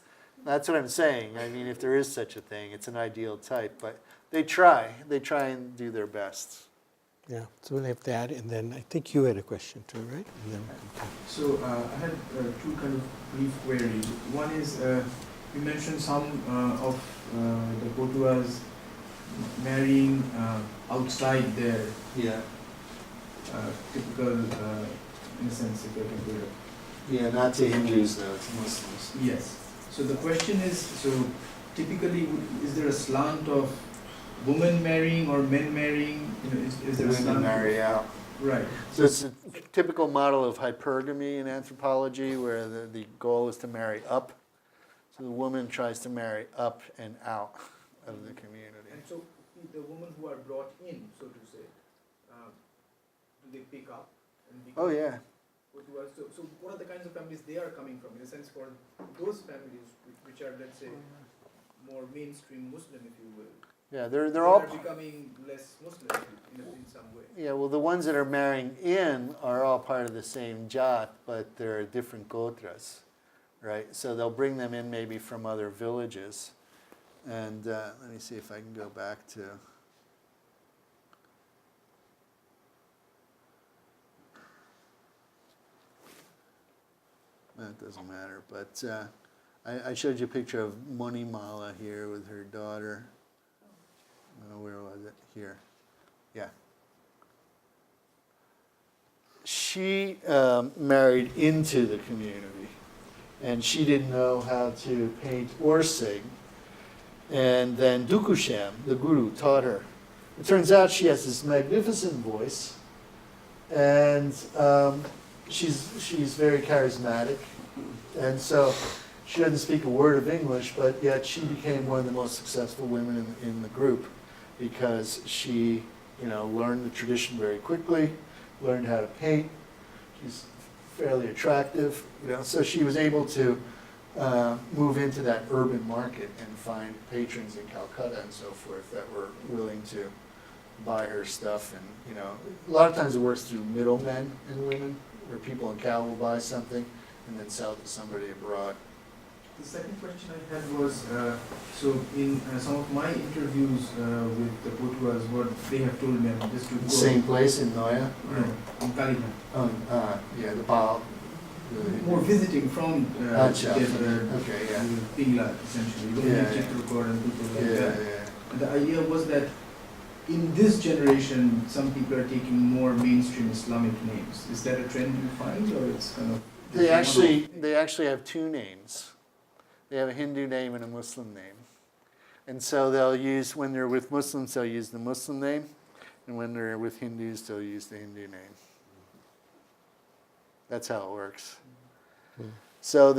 That's what I'm saying. I mean, if there is such a thing, it's an ideal type. But they try and do their best. Yeah, so we'll have that, and then I think you had a question too, right? And then So I had 2 kind of brief queries. One is, you mentioned some of the Patuas marrying outside their typical, in a sense, if I can put it. Yeah, not to Hindus though, to Muslims. Yes. So the question is, so typically, is there a slant of women marrying or men marrying? Is there a Women slant? marry out. Right. So it's a typical model of hypergamy in anthropology, where the goal is to marry up. So the woman tries to marry up and out of the community. And so the women who are brought in, so to say, do they pick up? And become Oh yeah. Patuas? So what are the kinds of families they are coming from? In a sense, for those families which are, let's say, more mainstream Muslim, if you will. Yeah, they're They all. are becoming less Muslim in some way. Yeah, well, the ones that are marrying in are all part of the same jat, but they're different gotras, right? So they'll bring them in maybe from other villages. And let me see if I can go back to. That doesn't matter, but I showed you a picture of Monimala here with her daughter. Where was it? Here. Yeah. She married into the community, and she didn't know how to paint or sing. And then Dukushem, the guru, taught her. It turns out she has this magnificent voice, and she's very charismatic, and so she doesn't speak a word of English, but yet she became one of the most successful women in the group, because she, learned the tradition very quickly, learned how to paint. She's fairly attractive, so she was able to move into that urban market and find patrons in Calcutta and so forth that were willing to buy her stuff. And a lot of times it works through middlemen and women, where people in Cal will buy something and then sell it to somebody abroad. The second question I had was, so in some of my interviews with the Patuas, what they have told me, just to go... Same place in Noya? No, in Kalihan. Yeah, the Baal. More visiting from Okay, yeah. Pingla, essentially. Don't Yeah, need Chitrakoot and people like Yeah, that. yeah. And the idea was that in this generation, some people are taking more mainstream Islamic names. Is that a trend you find, or it's kind of... They actually have 2 names. They have a Hindu name and a Muslim name. And so they'll use, when they're with Muslims, they'll use the Muslim name. And when they're with Hindus, they'll use the Hindu name. That's how it works. So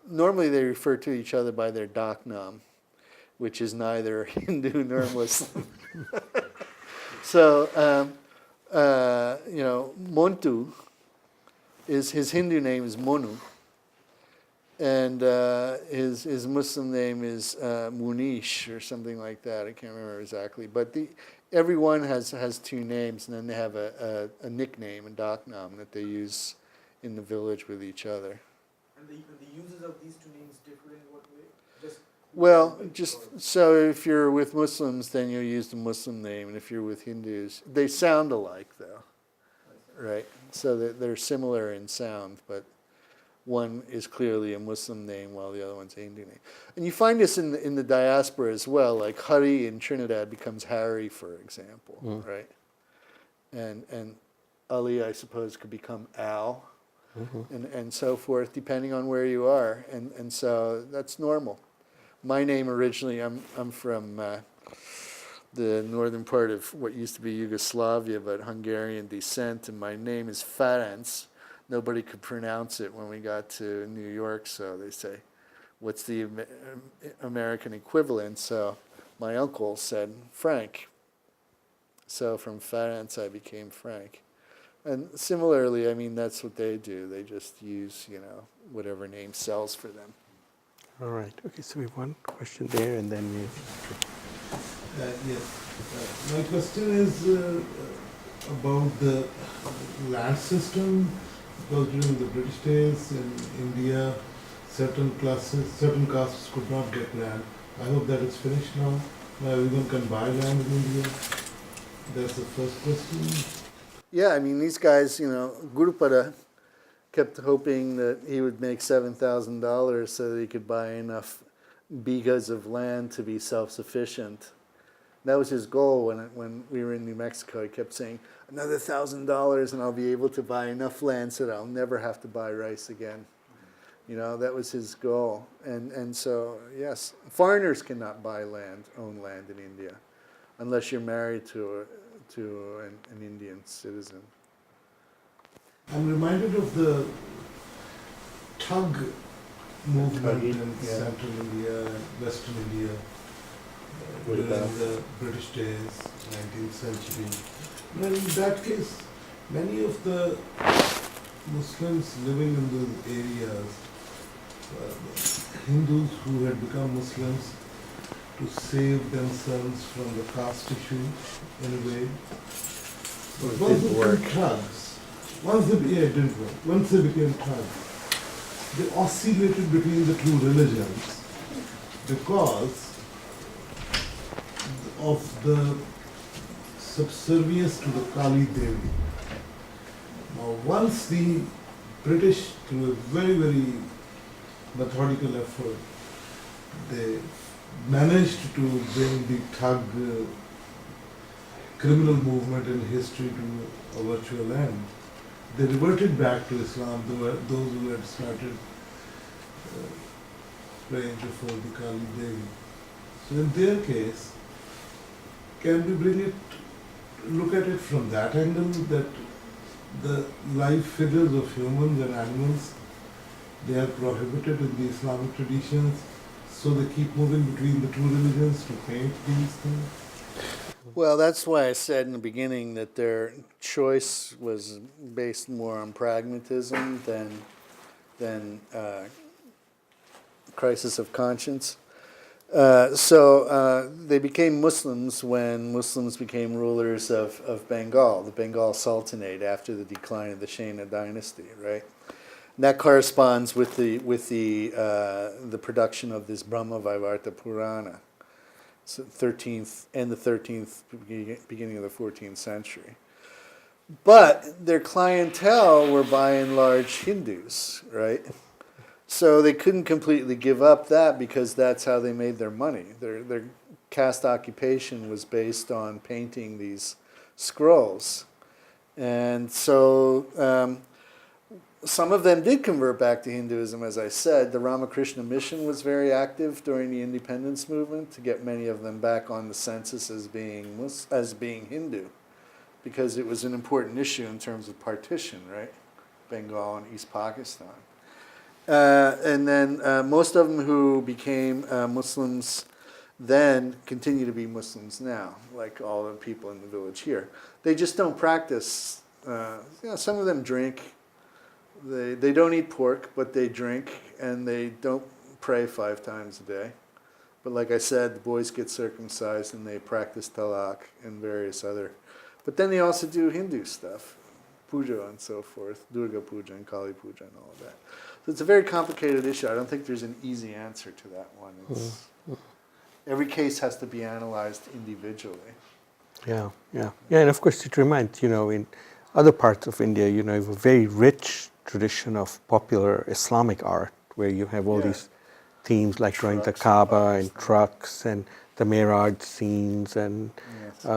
normally they refer to each other by their daknam, which is neither Hindu nor Muslim. So, Montu is his Hindu name is Monu, and his Muslim name is Munish or something like that. I can't remember exactly, but everyone has two names, and then they have a nickname, a daknam, that they use in the village with each other. And the uses of these two names differ in what way? Just Well, just so if you're with Muslims, then you'll use the Muslim name, and if you're with Hindus, they sound alike, though, right? So they're similar in sound, but one is clearly a Muslim name while the other one's a Hindu name. And you find this in the diaspora as well, like Hari in Trinidad becomes Harry, for example, right? And Ali, I suppose, could become Al, and so forth, depending on where you are, and so that's normal. My name originally, I'm from the northern part of what used to be Yugoslavia, but Hungarian descent, and my name is Ferenc. Nobody could pronounce it when we got to New York, so they say, what's the American equivalent? So my uncle said Frank. So from Ferenc, I became Frank. And similarly, I mean, that's what they do. They just use, whatever name sells for them. All right. Okay, so we have one question there, and then we. Yes. My question is about the land system, because during the British days in India, certain castes could not get land. I hope that is finished now. Now everyone can buy land in India. That's the first question. Yeah, I mean, these guys, Gurupada kept hoping that he would make $7,000 so that he could buy enough bighas of land to be self-sufficient. That was his goal when we were in New Mexico. He kept saying, another $1,000 and I'll be able to buy enough land so that I'll never have to buy rice again. That was his goal. And so, yes, foreigners cannot own land in India, unless you're married to an Indian citizen. I'm reminded of the Thug movement in Central India and Western India during the British days, 19th century. Well, in that case, many of the Muslims living in those areas, Hindus who had become Muslims to save themselves from the caste issue in a way. But once they became thugs, it didn't work. Once they became thugs, they oscillated between the two religions because of the subservience to the Kali Devi. Now, once the British, through a very, very methodical effort, they managed to bring the Thug criminal movement in history to a virtual end. They reverted back to Islam, those who had started praying before the Kali Devi. So in their case, can we look at it from that angle, that the life figures of humans and animals, they are prohibited in the Islamic traditions, so they keep moving between the two religions to paint these things? Well, that's why I said in the beginning that their choice was based more on pragmatism than crisis of conscience. So they became Muslims when Muslims became rulers of Bengal, the Bengal Sultanate, after the decline of the Shena dynasty, right? And that corresponds with the production of this Brahma Vaivarta Purana, so 13th, beginning of the 14th century. But their clientele were by and large Hindus, right? So they couldn't completely give up that because that's how they made their money. Their caste occupation was based on painting these scrolls. And so some of them did convert back to Hinduism, as I said. The Ramakrishna Mission was very active during the independence movement to get many of them back on the census as being Hindu, because it was an important issue in terms of partition, right? Bengal and East Pakistan. And then most of them who became Muslims then continue to be Muslims now, like all the people in the village here. They just don't practice. Some of them drink, They don't eat pork, but they drink, and they don't pray 5 times a day. But like I said, the boys get circumcised, and they practice talak and various other. But then they also do Hindu stuff, puja and so forth, Durga puja and Kali puja and all of that. So it's a very complicated issue. I don't think there's an easy answer to that one. Every case has to be analyzed individually. Yeah, and of course it reminds, in other parts of India, you have a very rich tradition of popular Islamic art, where you have all these themes like going to Trucks Kaaba and and trucks and the Miraj scenes and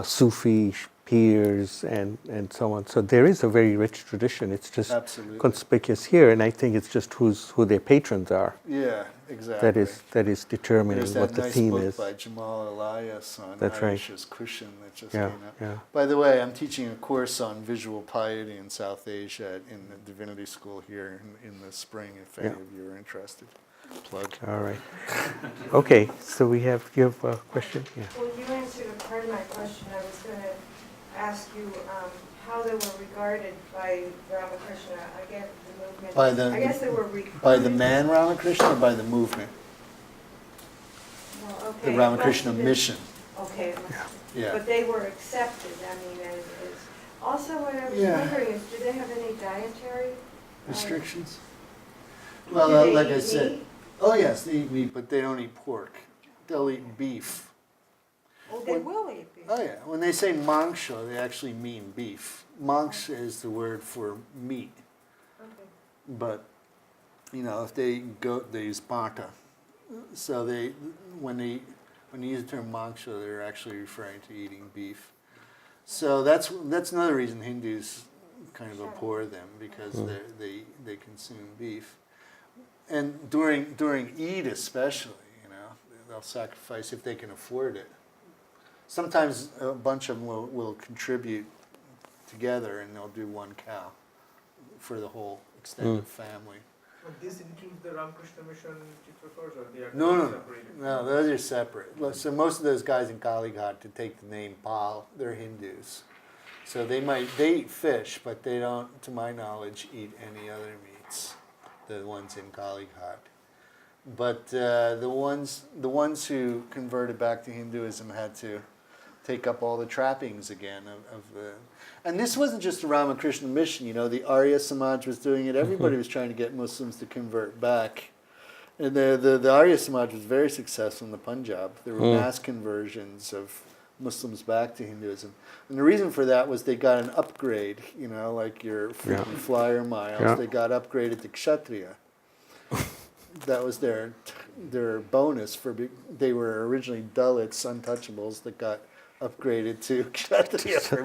Sufi piers and so on. So there is a very rich tradition. It's just Absolutely. conspicuous here, and I think it's just who their patrons are. Yeah, exactly. That is determining There's what that the nice theme book is. by Jamal Elias on That's right. Aisha's cushion that just Yeah, came out. yeah. By the way, I'm teaching a course on visual piety in South Asia in the Divinity School here in the spring, if any of you are interested. Plug. All right. Okay, so you have a question? Yeah. Well, you answered a part of my question. I was going to ask you how they were regarded by Ramakrishna. I get the movement. I guess they were recruited. By the man Ramakrishna or by the movement? Well, okay. The Ramakrishna It must have been- mission. Okay. It must have been. Yeah. But they were accepted, I mean, as. Also, what I was Yeah. wondering is, do they have any dietary Restrictions? do Well, they like I eat said, meat? oh yes, they eat meat, but they don't eat pork. They'll eat beef. Oh, they will eat beef. Oh yeah, when they say mangsha, they actually mean beef. Mangsha is the word for meat. Okay. But, if they go, they use pata. So when they use the term mangsha, they're actually referring to eating beef. So that's another reason Hindus kind of abhor them, because they consume beef. And during Eid especially, they'll sacrifice if they can afford it. Sometimes a bunch of them will contribute together, and they'll do one cow for the whole extended family. But this includes the Ramakrishna Mission Chitrapurs, or they are No, separated? no, those are separate. So most of those guys in Kalighat, to take the name Pal, they're Hindus. So they eat fish, but they don't, to my knowledge, eat any other meats, the ones in Kalighat. But the ones who converted back to Hinduism had to take up all the trappings again of the. And this wasn't just the Ramakrishna mission, the Arya Samaj was doing it. Everybody was trying to get Muslims to convert back. And the Arya Samaj was very successful in the Punjab. There were mass conversions of Muslims back to Hinduism. And the reason for that was they got an upgrade, like your frequent flyer miles. Yeah. They got upgraded to Kshatriya. That was their bonus they were originally Dalits, untouchables, that got upgraded to Kshatriya for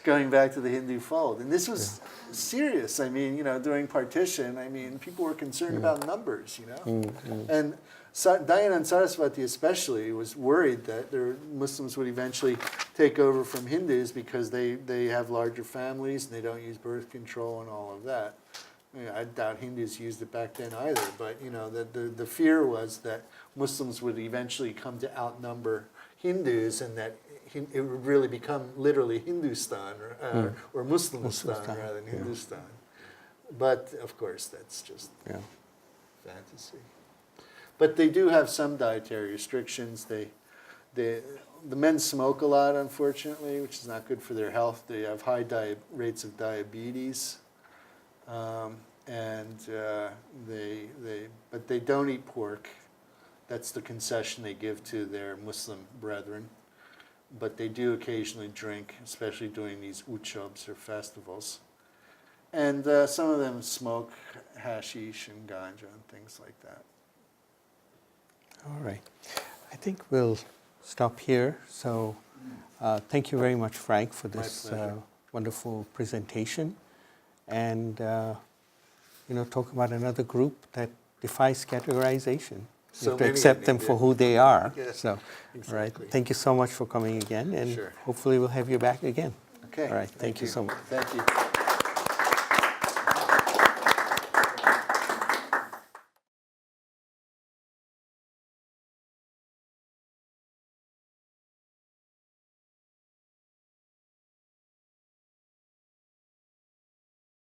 going back to the Hindu fold. And this was serious. I mean, during partition, people were concerned about numbers, And Dayanand Saraswati especially was worried that Muslims would eventually take over from Hindus because they have larger families and they don't use birth control and all of that. I doubt Hindus used it back then either, but the fear was that Muslims would eventually come to outnumber Hindus, and that it would really become literally Hindustan or Muslimistan rather than Hindustan. But of course, that's just fantasy. But they do have some dietary restrictions. The men smoke a lot, unfortunately, which is not good for their health. They have high rates of diabetes. But they don't eat pork. That's the concession they give to their Muslim brethren. But they do occasionally drink, especially during these utshavs or festivals. And some of them smoke hashish and ganja and things like that. All right. I think we'll stop here. So thank you very much, Frank, for this wonderful presentation. And talk about another group that defies categorization. You have to accept them for who they are. Yes, so, exactly. all right. Thank you so much for coming again, and Sure. hopefully we'll have you back again. Okay. All right. Thank you so much. Thank you.